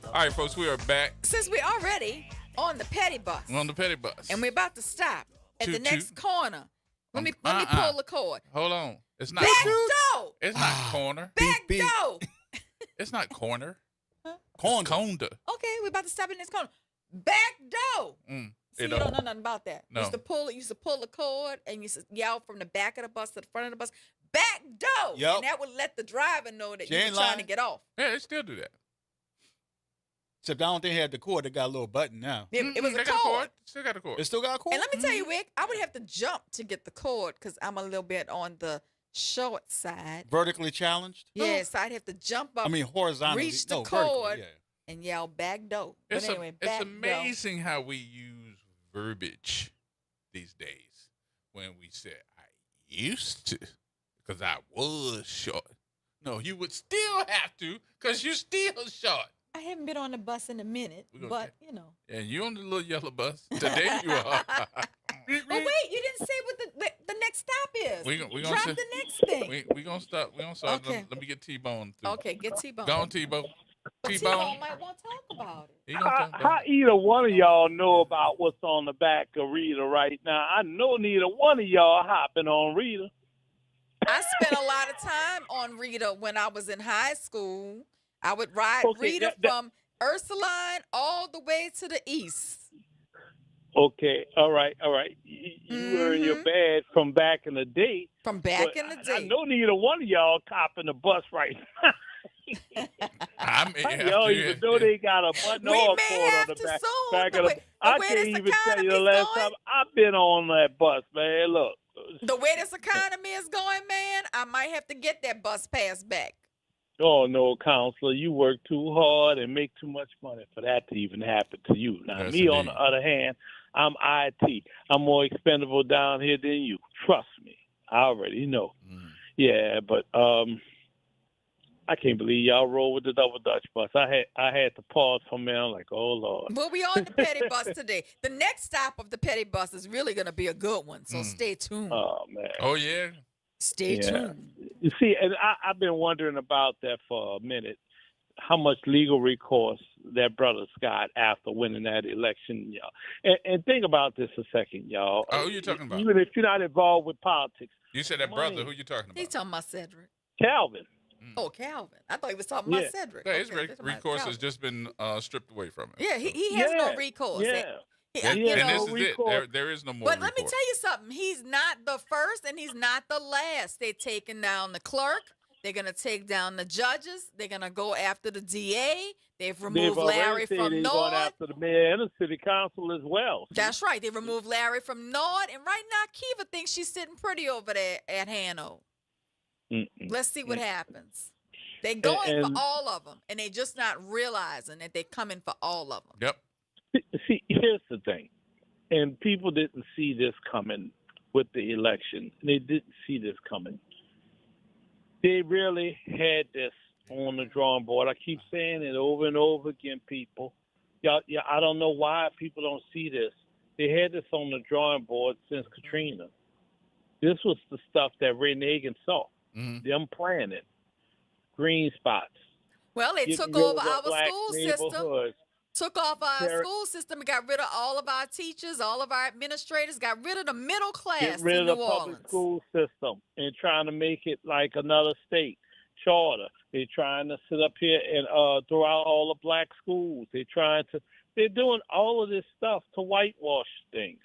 All right, folks, we are back. Since we're already on the petty bus, We're on the petty bus. and we're about to stop at the Toot, next toot. corner. Let me pull the cord. Hold on. It's not Back corner. door. It's not corner. Back door. It's not corner. Corner. Conda. Okay, we're about to stop at the next corner. Back door. See, It you don't know nothing about that. No. You used to pull the cord and you used to yell from the back of the bus to the front of the bus. Back door. Yep. And that would let the driver know that She you're ain't trying lying. to get off. Yeah, they still do that. Except I don't think it had the cord. It got a little button now. It was They a got a cord. cord. Still got a cord. It still got a cord? And let me tell you, Wick, I would have to jump to get the cord because I'm a little bit on the short side. Vertically challenged? Yes, I'd have to jump up. I mean, horizontally. reach the no, vertically, cord yeah. and yell back door. But It's, anyway, it's back door. amazing how we use verbiage these days when we say, I used to, because I was short. No, you would still have to because you're still short. I haven't been on the bus in a minute, We gonna but you know. And you're on the little yellow bus. Today you are. But wait, you didn't say what the next stop is. We gonna Drop say- the next thing. We gonna stop. We gonna stop. Okay. Let me get T-Bone through. Okay, get T-Bone. Go on, T-Bone. T-Bone T-Bone. might want to talk about it. He gonna talk about How either one of y'all know about what's on the back of Rita right now? I know neither one of y'all hopping on Rita. I spent a lot of time on Rita when I was in high school. I would ride Okay, Rita from Ursuline all the way to the east. Okay, all right. You were in your bed from back in the day. From back but in the I day. know neither one of y'all copping the bus right now. I may have Y'all to. even though they got a button We or may cord on have the to back. soon. back The of the, way- the I way can't this even tell you the economy's last going. time I've been on that bus, man. Look. The way this economy is going, man, I might have to get that bus pass back. Oh no, counselor, you work too hard and make too much money for that to even happen to you. Now, Yes, me on the indeed. other hand, I'm IT. I'm more expendable down here than you. Trust me, I already know. Yeah, but I can't believe y'all roll with the double Dutch bus. I had to pause for a minute. I'm like, oh Lord. Well, we on the petty bus today. The next stop of the petty bus is really going to be a good one, so stay tuned. Oh man. Oh yeah. Stay Yeah. tuned. You see, and I've been wondering about that for a minute. How much legal recourse that brother's got after winning that election, y'all. And think about this a second, y'all. Oh, who you talking about? Even if you're not involved with politics, You said that brother. Who you talking about? He's talking about Cedric. Calvin. Oh, Calvin. I thought he was talking about Yeah. Cedric. Yeah, his Okay, they're talking about recourse has Calvin. just been stripped away from him. Yeah, he has no recourse. Yeah. And, you and know, this is it. There is no more But let me recourse. tell you something. He's not the first and he's not the last. They're taking down the clerk. They're going to take down the judges. They're going to go after the DA. They've removed already Larry said from they're Nord. going after the mayor and the city council as well. That's right. They removed Larry from Nord. And right now, Kiva thinks she's sitting pretty over there at Hano. Let's see what happens. They're going And- for all of them. And they're just not realizing that they're coming for all of them. Yep. See, here's the thing. And people didn't see this coming with the election. They didn't see this coming. They really had this on the drawing board. I keep saying it over and over again, people. Yeah, I don't know why people don't see this. They had this on the drawing board since Katrina. This was the stuff that Ray Nagin saw. Them planning green spots. Well, they Getting took rid over of the our black school system. neighborhoods. Took off our Sarah- school system and got rid of all of our teachers, all of our administrators, got rid of the middle class Get rid in of New the public Orleans. school system and trying to make it like another state charter. They're trying to sit up here and throw out all the black schools. They're doing all of this stuff to whitewash things.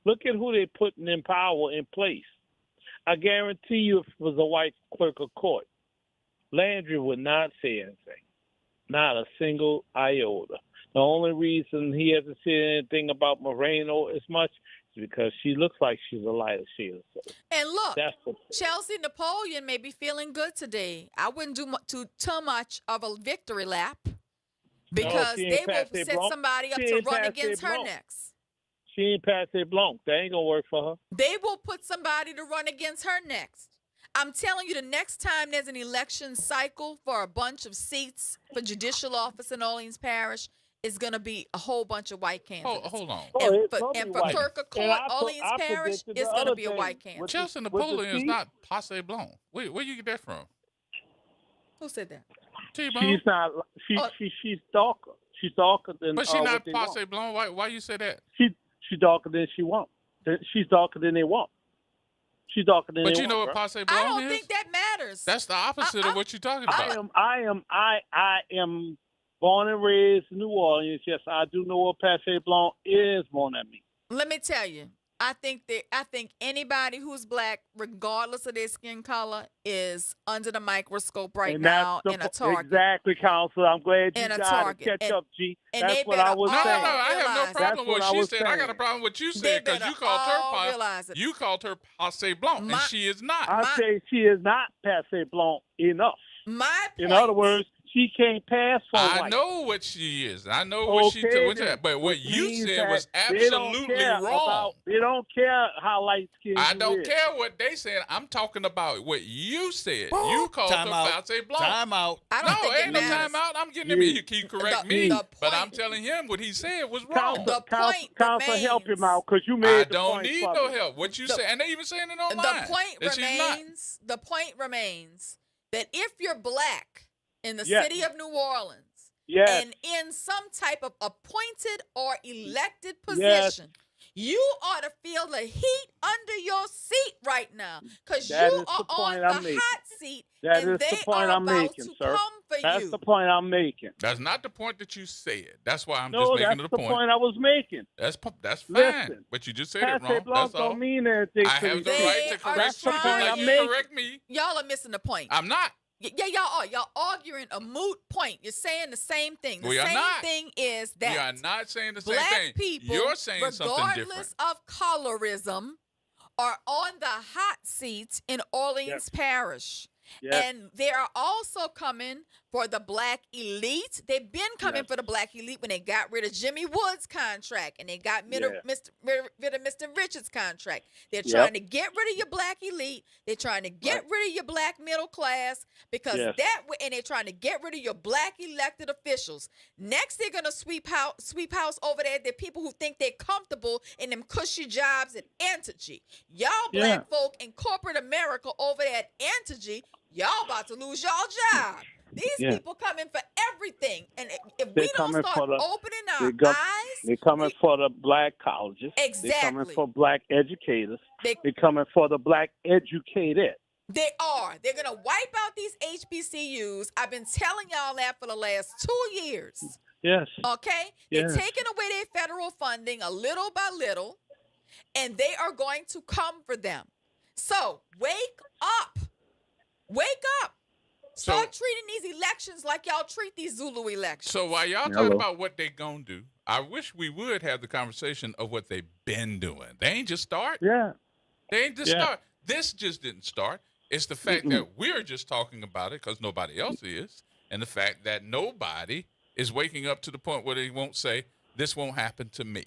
Look at who they're putting in power in place. I guarantee you, if it was a white clerk of court, Landry would not say anything. Not a single iota. The only reason he hasn't said anything about Moreno as much is because she looks like she's a lighter shade. And look, That's what Chelsea Napoleon may be feeling good today. I wouldn't do too much of a victory lap. Because she they ain't will passed set their blunt. somebody up She to ain't run passed against their her blunt. next. She ain't passed their blunt. That ain't gonna work for her. They will put somebody to run against her next. I'm telling you, the next time there's an election cycle for a bunch of seats for judicial office in Orleans Parish, it's going to be a whole bunch of white candidates. Hold on. Oh, And it's for, gonna and be for white. clerk of And court, I Orleans Parish, predicted the it's going to other be a thing white candidate. Chelsea with Napoleon the is seat. not passe blanc. Where you get that from? Who said that? T-Bone. She's not. She's darker. She's darker than. But she's not what they want. passe blanc. Why you say that? She's darker than she want. She's darker than they want. She's darker than But they you know want. what bro. passe I blanc don't is? think that matters. That's the opposite of what you're talking about. I am born and raised in New Orleans. Yes, I do know what passe blanc is, mon ami. Let me tell you, I think anybody who's black, regardless of their skin color, is under the microscope right And now that's in a target. Exactly, Counselor. I'm glad you In a got target. to catch up, G. And That's they what I better was all saying. No, I have no realize problem with That's what what I she was said. I got a saying. problem with what you They said because better you called all her realize it. you called her passe blanc, and she is not. I say she is not passe blanc enough. My point. In other words, she can't pass for I white. know what she is. I know what she then. said. But what Which you means said that was they don't absolutely care wrong. they don't care how light skinned I you don't is. care what they said. I'm talking about what you said. You called Time her out. passe blanc. Time out. I don't think ain't it no matters. time out. I'm getting him. He correct me, the but I'm point- telling him what he said was wrong. The point Counselor, help him out because you made I the don't point need for no me. help. What you say, and they even saying it online. The point that she's not. remains. The point remains that if you're black in the Yes. city of New Orleans Yes. and in some type of appointed or elected Yes. position, you ought to feel the heat under your seat right now because you That is are the point on I'm the making. hot seat That and is they the point are I'm about making, to sir. come for That's you. the point I'm making. That's not the point that you said. That's why I'm No, just that's making it a the point. point I was making. That's fine. Listen, But you just said passe it wrong. blanc That's all. don't mean anything I to have me. the right to correct That's the people point like I'm you making. correct me. Y'all are missing the point. I'm not. Yeah, y'all are. Y'all arguing a moot point. You're saying the same thing. The We are same not. thing is that We are not saying the same black thing. people, You're saying something different. regardless of colorism, are on the hot seats in Orleans Parish. Yes. And they are also coming for the black elite. They've been coming Yes. for the black elite when they got rid of Jimmy Woods' contract and they got rid of Mr. Richards' contract. They're trying to get rid of your black elite. They're trying to get rid of your black middle class because and they're trying to get rid of your black elected officials. Next, they're gonna sweep house over there. They're people who think they're comfortable in them cushy jobs at Entergy. Y'all black folk in corporate America over there at Entergy, y'all about to lose y'all job. These people coming for everything. And if we don't start opening our eyes. They're coming for the black colleges. Exactly. They're coming for black educators. They're coming for the black educated. They are. They're going to wipe out these HBCUs. I've been telling y'all that for the last 2 years. Yes. Okay? Yes. They're taking away their federal funding a little by little, and they are going to come for them. So wake up. Wake up. Start treating these elections like y'all treat these Zulu elections. So while y'all talking about what they gonna do, I wish we would have the conversation of what they've been doing. They ain't just start. Yeah. They ain't just start. This just didn't start. It's the fact that we're just talking about it because nobody else is, and the fact that nobody is waking up to the point where they won't say, this won't happen to me.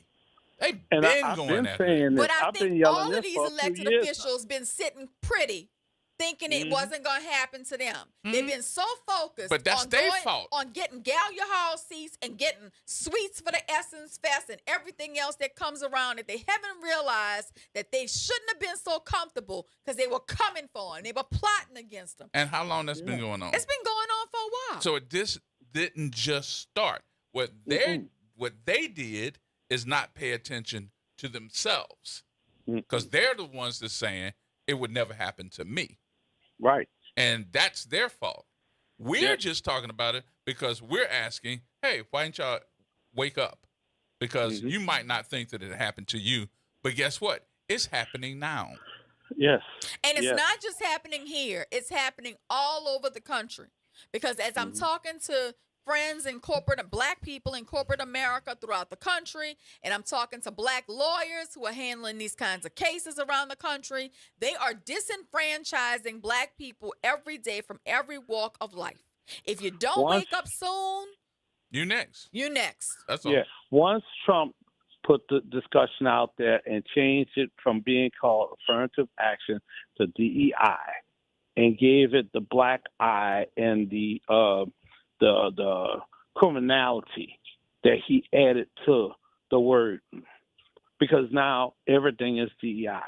They've been going at it. But I think all of these elected officials been sitting pretty, thinking it wasn't going to happen to them. They've been so focused But that's their fault. on getting Gallia Hall seats and getting suites for the Essence Fest and everything else that comes around that they haven't realized that they shouldn't have been so comfortable because they were coming for them. They were plotting against them. And how long that's been going on? It's been going on for a while. So this didn't just start. What they did is not pay attention to themselves because they're the ones that's saying it would never happen to me. Right. And that's their fault. We're just talking about it because we're asking, hey, why didn't y'all wake up? Because you might not think that it happened to you, but guess what? It's happening now. Yes. And it's not just happening here. It's happening all over the country. Because as I'm talking to friends in black people in corporate America throughout the country, and I'm talking to black lawyers who are handling these kinds of cases around the country, they are disenfranchising black people every day from every walk of life. If you don't wake up soon, You next. You next. That's all. Yeah. Once Trump put the discussion out there and changed it from being called affirmative action to DEI and gave it the black eye and the criminality that he added to the word, because now everything is DEI.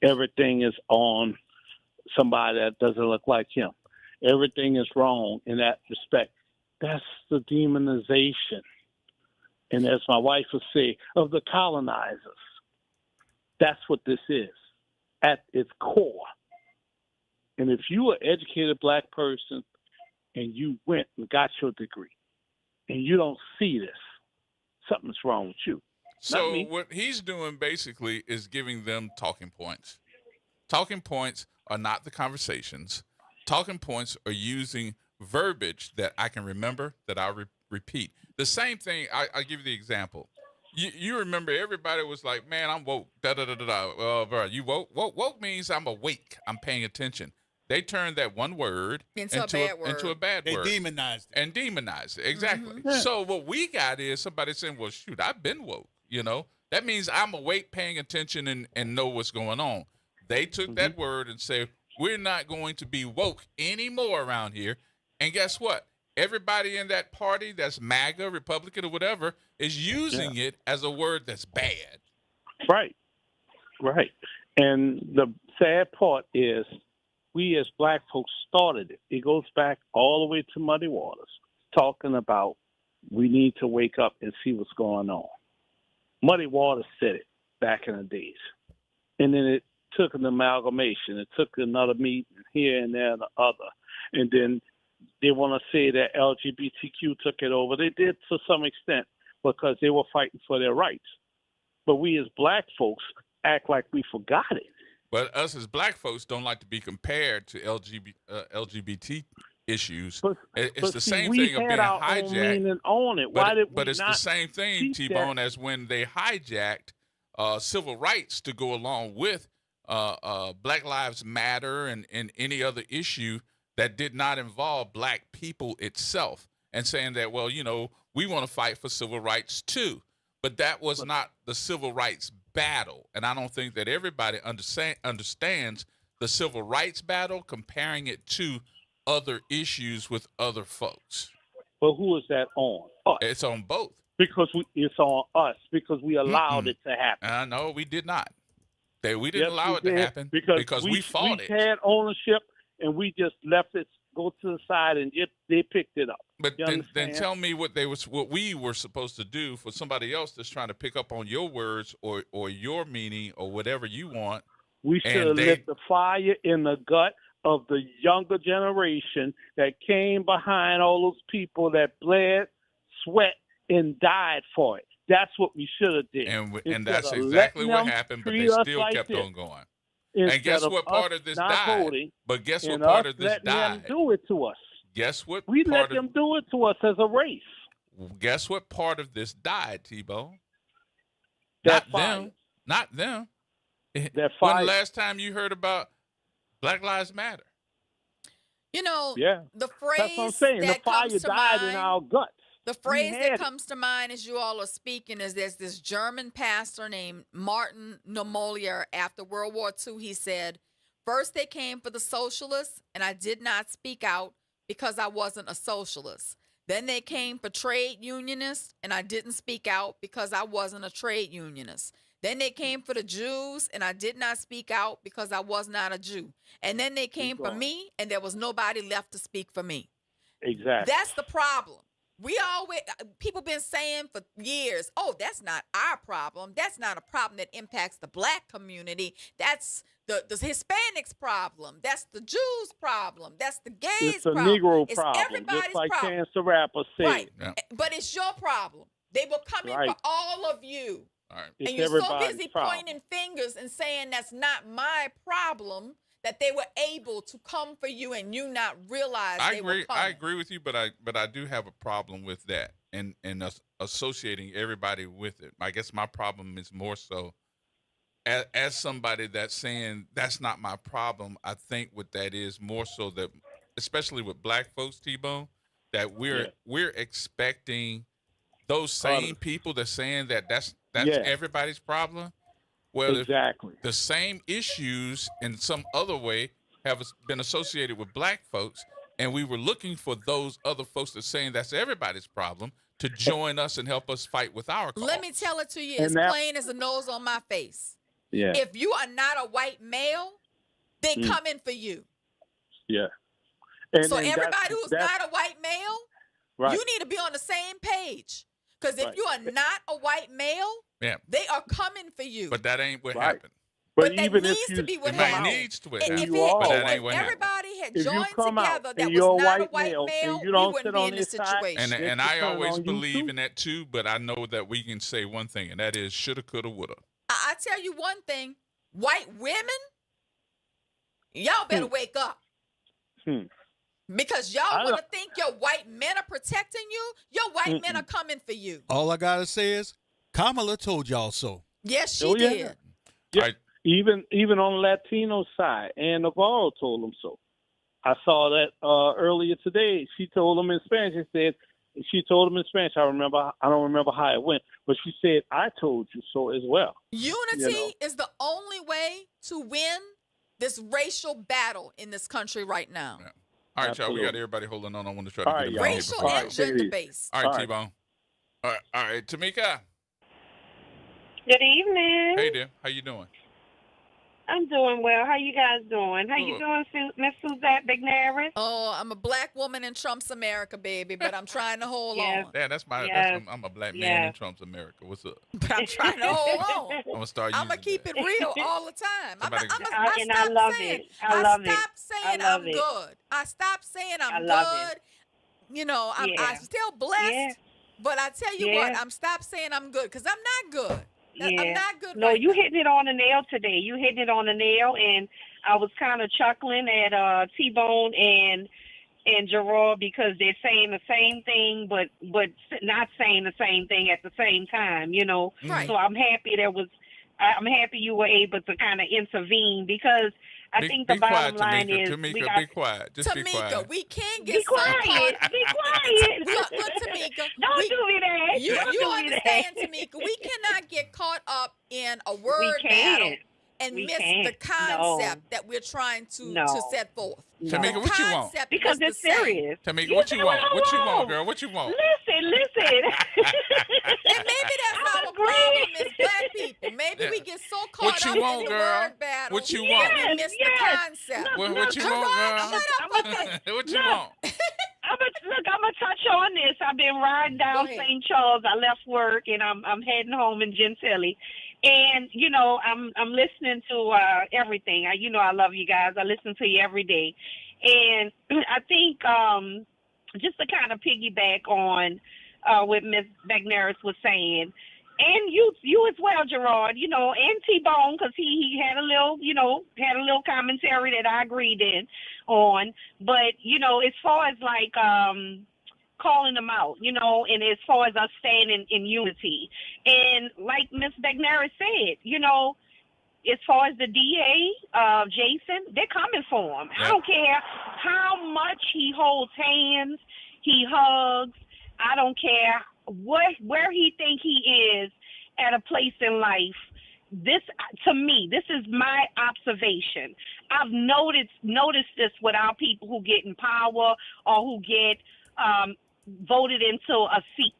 Everything is on somebody that doesn't look like him. Everything is wrong in that respect. That's the demonization. And as my wife would say, of the colonizers. That's what this is at its core. And if you are an educated black person and you went and got your degree and you don't see this, something's wrong with you. So what he's doing basically is giving them talking points. Talking points are not the conversations. Talking points are using verbiage that I can remember, that I repeat. The same thing, I'll give you the example. You remember everybody was like, man, I'm woke. Bro, you woke? Woke means I'm awake. I'm paying attention. They turned that one word into a bad word. They demonized it. And demonized it, exactly. Mm-hmm. So what we got is somebody saying, well, shoot, I've been woke. That means I'm awake, paying attention, and know what's going on. They took that word and said, we're not going to be woke anymore around here. And guess what? Everybody in that party that's MAGA, Republican, or whatever is using it as a word that's bad. Right. And the sad part is we as black folks started it. It goes back all the way to Muddy Waters, talking about we need to wake up and see what's going on. Muddy Waters said it back in the days. And then it took an amalgamation. It took another meeting here and there and the other. And then they want to say that LGBTQ took it over. They did to some extent because they were fighting for their rights. But we as black folks act like we forgot it. But us as black folks don't like to be compared to LGBT issues. It's the same thing of being hijacked. On it. Why did we but it's not the same thing, T-Bone, as when they hijacked civil rights to go along with Black Lives Matter and any other issue that did not involve black people itself, and saying that, well, we want to fight for civil rights too. But that was not the civil rights battle. And I don't think that everybody understands the civil rights battle, comparing it to other issues with other folks. But who is that on? Us. It's on both. Because it's on us, because we allowed it to happen. No, we did not. We didn't allow it to happen because we fought it. We had ownership, and we just left it go to the side, and they picked it up. But then tell me what we were supposed to do for somebody else that's trying to pick up on your words or your meaning or whatever you want. We should have lit the fire in the gut of the younger generation that came behind all those people that bled, sweat, and died for it. That's what we should have did. And that's exactly what happened, but they still kept on going. And guess what part of this died? But guess what part of this died? Them do it to us. Guess what? We let them do it to us as a race. Guess what part of this died, T-Bone? Not them. Not them. When the last time you heard about Black Lives Matter? The phrase that's what I'm saying. that the fire comes to died mind, in our guts. The phrase that comes to mind as you all are speaking is there's this German pastor named Martin Niemöller. After World War II, he said, first they came for the socialists, and I did not speak out because I wasn't a socialist. Then they came for trade unionists, and I didn't speak out because I wasn't a trade unionist. Then they came for the Jews, and I did not speak out because I was not a Jew. And then they came for me, and there was nobody left to speak for me. Exactly. That's the problem. People been saying for years, oh, that's not our problem. That's not a problem that impacts the black community. That's the Hispanics problem. That's the Jews problem. That's the gays problem. It's a Negro it's problem, everybody's just like problem. Chance the Rapper said. Right. Yeah. But it's your problem. They were coming for all of you. All right. And you're so busy pointing fingers and saying that's not my problem, that they were able to come for you and you not realize they were coming. I agree with you, but I do have a problem with that and us associating everybody with it. I guess my problem is more so as somebody that's saying that's not my problem. I think what that is more so that, especially with black folks, T-Bone, that we're expecting those same people that's saying that that's everybody's problem. Well, exactly. The same issues in some other way have been associated with black folks, and we were looking for those other folks that's saying that's everybody's problem to join us and help us fight with our cause. Let me tell it to you as plain as the nose on my face. Yeah. If you are not a white male, they come in for you. Yeah. So everybody who's not a white male, you need to be on the same page. Because if you are not a white male, they are coming for you. But that ain't what happened. But that needs to be what happened. It needs to be what And happened. if But that ain't what happened. everybody had If you joined come out together and that you're was a not a white white male male, and we you don't wouldn't sit be on in this this side, situation. And I always on believe YouTube. in that too, but I know that we can say one thing, and that is shoulda, coulda, woulda. I tell you one thing, white women, y'all better wake up. Because y'all want to think your white men are protecting you, your white men are coming for you. All I got to say is Kamala told y'all so. Yes, she did. Yeah. Even on the Latino side, Ann Navarro told them so. I saw that earlier today. She told them in Spanish. She told them in Spanish. I don't remember how it went, but she said, "I told you so" as well. Unity is the only way to win this racial battle in this country right now. Yeah. All right, y'all. We got everybody holding on. I want to try to get them racial and gender based. All right, T-Bone. All right, Tamika. Good evening. Hey there. How you doing? I'm doing well. How you guys doing? How you doing, Miss Suzette McNaris? Oh, I'm a black woman in Trump's America, baby, but I'm trying to hold on. Yeah, I'm a black man in Trump's America. What's up? But I'm trying to hold on. I'm gonna start. I'm gonna keep it real all the time. I love it. I stopped saying I'm good. I stopped saying I'm good. You know, I'm still blessed. But I tell you what, I'm stopped saying I'm good because I'm not good. I'm not good. No, you hitting it on the nail today. You hitting it on the nail, and I was kind of chuckling at T-Bone and Gerod because they're saying the same thing, but not saying the same thing at the same time. You know, right. So I'm happy I'm happy you were able to kind of intervene because I think the bottom line is Tamika, we got be quiet. Just be quiet. Tamika, we can't get be quiet. Be quiet. Look, Tamika. Don't do me that. You understand, Tamika? We cannot get caught up in a word battle and miss the concept that we're trying to set forth. Tamika, what you want? Because it's serious. Tamika, what you want? What you want, girl? What you want? Listen. And maybe that's our problem as black people. Maybe we get so caught up in the word battle. What you want? We miss the concept. What you want, girl? What you want? I'm gonna touch on this. I've been riding down St. Charles. I left work and I'm heading home in Gentilly. And, you know, I'm listening to everything. I love you guys. I listen to you every day. And I think just to kind of piggyback on what Ms. McNaris was saying, and you as well, Gerard, and T-Bone, because he had a little commentary that I agreed on. But, as far as like calling them out, and as far as us staying in unity. And like Ms. McNaris said, as far as the DA, Jason, they're coming for him. I don't care how much he holds hands, he hugs. I don't care where he think he is at a place in life. This, to me, this is my observation. I've noticed this with our people who get in power or who get voted into a seat.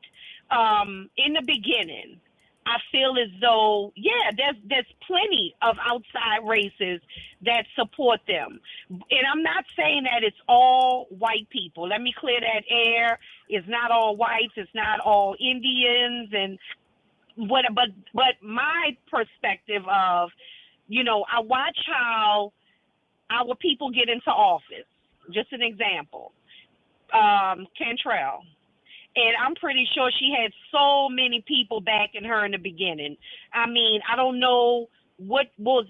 In the beginning, I feel as though, there's plenty of outside races that support them. And I'm not saying that it's all white people. Let me clear that air. It's not all whites. It's not all Indians. And but my perspective of, I watch how our people get into office. Just an example. Cantrell. And I'm pretty sure she had so many people backing her in the beginning. I mean, I don't know what was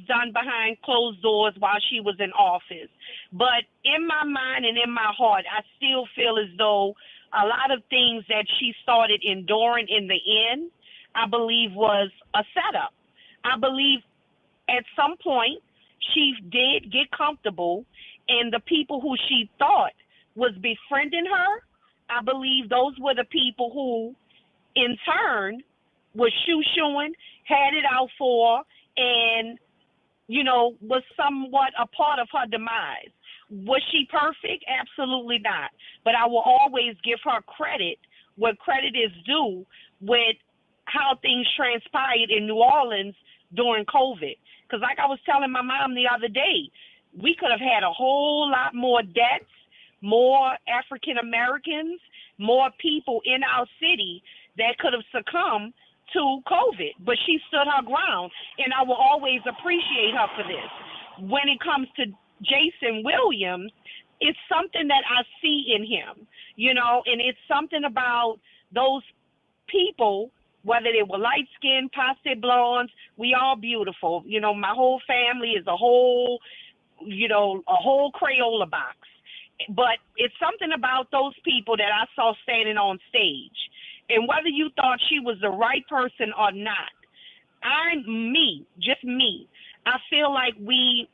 done behind closed doors while she was in office. But in my mind and in my heart, I still feel as though a lot of things that she started enduring in the end, I believe was a setup. I believe at some point she did get comfortable, and the people who she thought was befriending her I believe those were the people who, in turn, was shoo-shooing, had it out for her, and, was somewhat a part of her demise. Was she perfect? Absolutely not. But I will always give her credit where credit is due with how things transpired in New Orleans during COVID. Because like I was telling my mom the other day, we could have had a whole lot more deaths, more African Americans, more people in our city that could have succumbed to COVID. But she stood her ground, and I will always appreciate her for this. When it comes to Jason Williams, it's something that I see in him, and it's something about those people, whether they were light-skinned, paste blondes, we all beautiful. My whole family is a whole Crayola box. But it's something about those people that I saw standing on stage. And whether you thought she was the right person or not, just me, I feel like we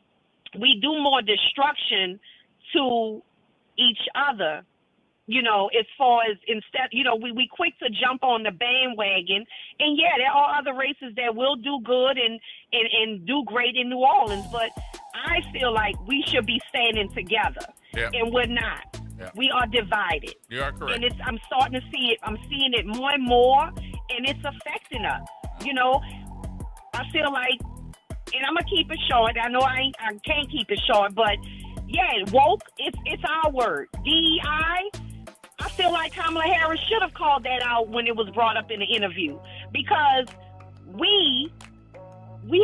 do more destruction to each other, as far as instead, we quick to jump on the bandwagon. And yeah, there are other races that will do good and do great in New Orleans, but I feel like we should be standing together. Yeah. And we're not. Yeah. We are divided. You are correct. And I'm starting to see it. I'm seeing it more and more, and it's affecting us. I feel like, and I'm gonna keep it short. I know I can't keep it short, but yeah, woke. It's our word. DEI. I feel like Kamala Harris should have called that out when it was brought up in the interview, because we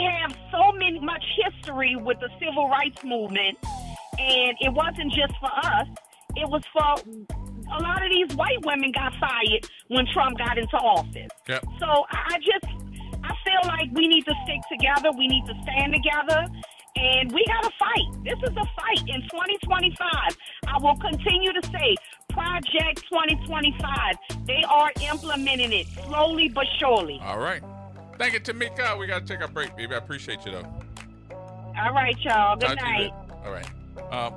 have so much history with the civil rights movement, and it wasn't just for us. It was for a lot of these white women got fired when Trump got into office. Yep. So I feel like we need to stick together. We need to stand together, and we got to fight. This is a fight in 2025. I will continue to say Project 2025. They are implementing it slowly but surely. All right. Thank you, Tamika. We got to take a break, baby. I appreciate you, though. All right, y'all. Good night. All right.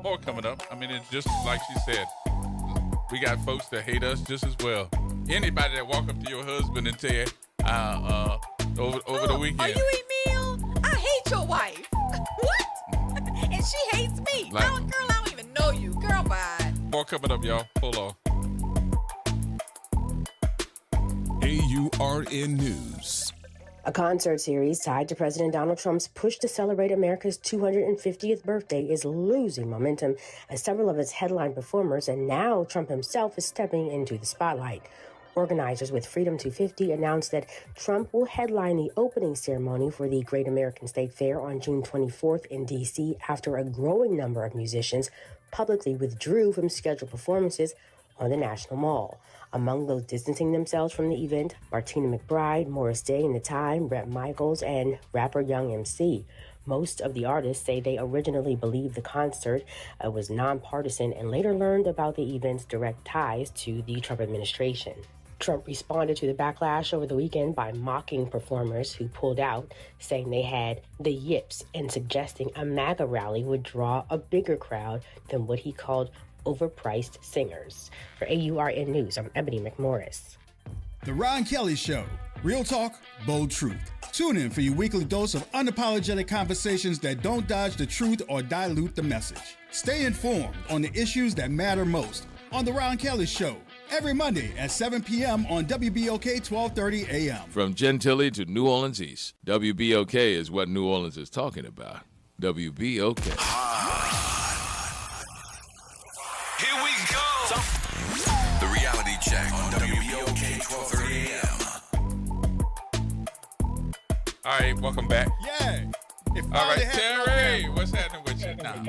More coming up. I mean, it's just like she said. We got folks that hate us just as well. Anybody that walk up to your husband and tell you over the weekend. Are you Emil? I hate your wife. What? And she hates me. Girl, I don't even know you. Girl, bye. More coming up, y'all. Hold on. AURN News. A concert series tied to President Donald Trump's push to celebrate America's 250th birthday is losing momentum as several of its headline performers and now Trump himself is stepping into the spotlight. Organizers with Freedom 250 announced that Trump will headline the opening ceremony for the Great American State Fair on June 24th in D.C. after a growing number of musicians publicly withdrew from scheduled performances on the National Mall. Among those distancing themselves from the event, Martina McBride, Morris Day and The Time, Bret Michaels, and rapper Young MC. Most of the artists say they originally believed the concert was nonpartisan and later learned about the event's direct ties to the Trump administration. Trump responded to the backlash over the weekend by mocking performers who pulled out, saying they had the yips and suggesting a MAGA rally would draw a bigger crowd than what he called overpriced singers. For AURN News, I'm Ebony McMorris. The Ron Kelly Show. Real talk, bold truth. Tune in for your weekly dose of unapologetic conversations that don't dodge the truth or dilute the message. Stay informed on the issues that matter most on The Ron Kelly Show. Every Monday at 7 p.m. on WBOK 1230 a.m. From Gentilly to New Orleans East, WBOK is what New Orleans is talking about. WBOK. Here we go. The reality check on WBOK 1230 a.m. All right, welcome back. Yeah. All right, Terry, what's happening with you now?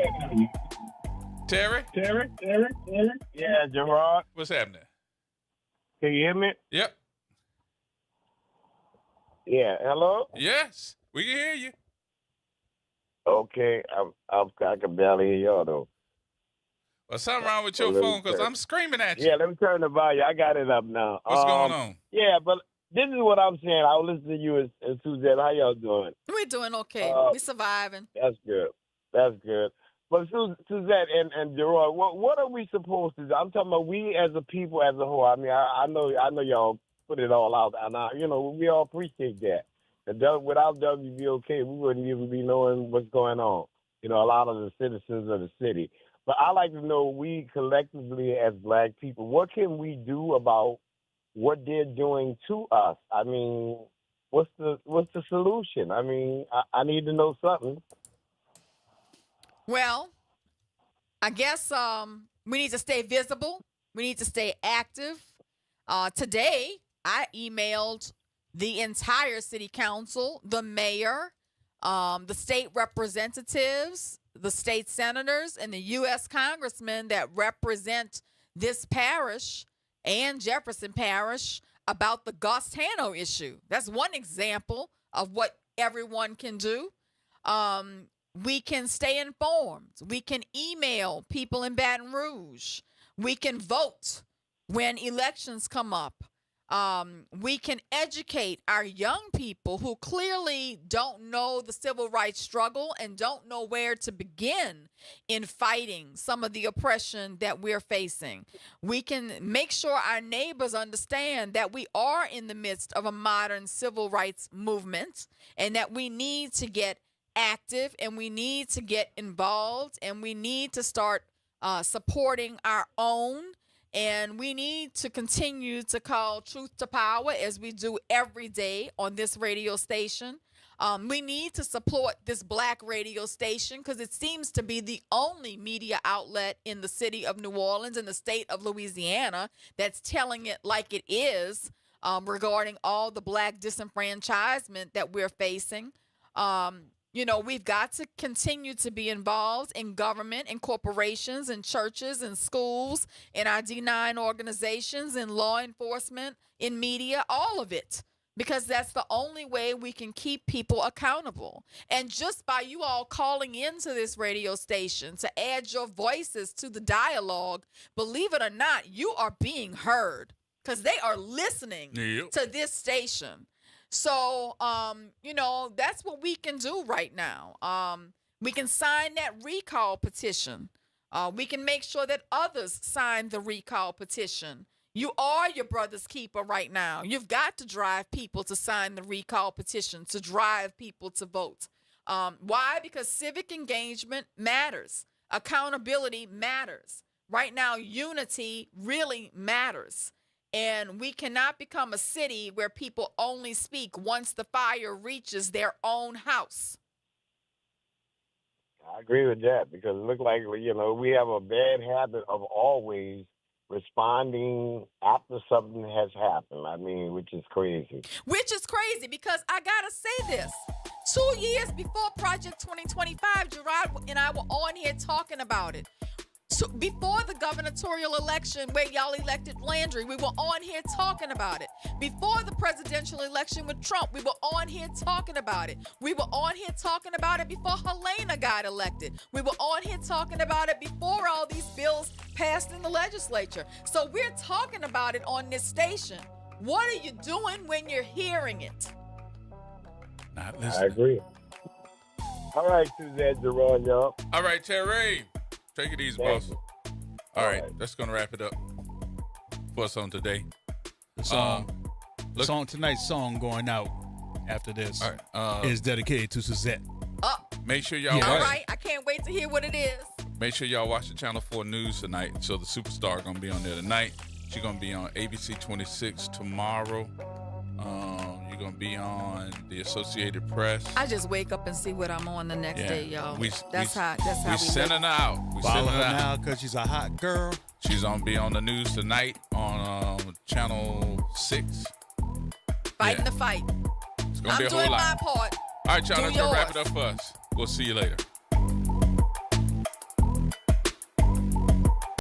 Terry? Terry? Yeah, Gerard. What's happening? Can you hear me? Yep. Yeah, hello? Yes, we can hear you. Okay, I can barely hear y'all, though. Well, something wrong with your phone because I'm screaming at you. Yeah, let me turn the volume. I got it up now. What's going on? Yeah, but this is what I'm saying. I was listening to you and Suzette. How y'all doing? We're doing okay. We're surviving. That's good. That's good. But Suzette and Gerard, what are we supposed to do? I'm talking about we as a people as a whole. I mean, I know y'all put it all out, and we all appreciate that. Without WBOK, we wouldn't even be knowing what's going on. A lot of the citizens of the city. But I like to know, we collectively as Black people, what can we do about what they're doing to us? I mean, what's the solution? I mean, I need to know something. Well, I guess we need to stay visible. We need to stay active. Today, I emailed the entire city council, the mayor, the state representatives, the state senators, and the U.S. congressmen that represent this parish and Jefferson Parish about the Gus Hanno issue. That's one example of what everyone can do. We can stay informed. We can email people in Baton Rouge. We can vote when elections come up. We can educate our young people who clearly don't know the civil rights struggle and don't know where to begin in fighting some of the oppression that we're facing. We can make sure our neighbors understand that we are in the midst of a modern civil rights movement and that we need to get active and we need to get involved and we need to start supporting our own. And we need to continue to call truth to power as we do every day on this radio station. We need to support this Black radio station because it seems to be the only media outlet in the city of New Orleans and the state of Louisiana that's telling it like it is regarding all the Black disenfranchisement that we're facing. We've got to continue to be involved in government and corporations and churches and schools and our D9 organizations and law enforcement, in media, all of it, because that's the only way we can keep people accountable. And just by you all calling into this radio station to add your voices to the dialogue, believe it or not, you are being heard because they are listening to this station. So, that's what we can do right now. We can sign that recall petition. We can make sure that others sign the recall petition. You are your brother's keeper right now. You've got to drive people to sign the recall petition, to drive people to vote. Why? Because civic engagement matters. Accountability matters. Right now, unity really matters. And we cannot become a city where people only speak once the fire reaches their own house. I agree with that because it looks like, we have a bad habit of always responding after something has happened. I mean, which is crazy. Which is crazy because I got to say this. 2 years before Project 2025, Gerard and I were on here talking about it. So before the gubernatorial election where y'all elected Landry, we were on here talking about it. Before the presidential election with Trump, we were on here talking about it. We were on here talking about it before Helena got elected. We were on here talking about it before all these bills passed in the legislature. So we're talking about it on this station. What are you doing when you're hearing it? Not listening. I agree. All right, Suzette, Gerard, y'all. All right, Terry. Take it easy, boss. All right, that's going to wrap it up for us on today. Tonight's song going out after this is dedicated to Suzette. Make sure y'all All right, I can't wait to hear what it is. Make sure y'all watch the Channel 4 News tonight. So the superstar going to be on there tonight. She's going to be on ABC 26 tomorrow. You're going to be on the Associated Press. I just wake up and see what I'm on the next day, y'all. That's how we sending her out. Follow her now because she's a hot girl. She's going to be on the news tonight on Channel 6. Fighting the fight. It's going to be a whole lot. I'm doing my part. All right, y'all. That's going to wrap it yours. up for us. We'll see you later.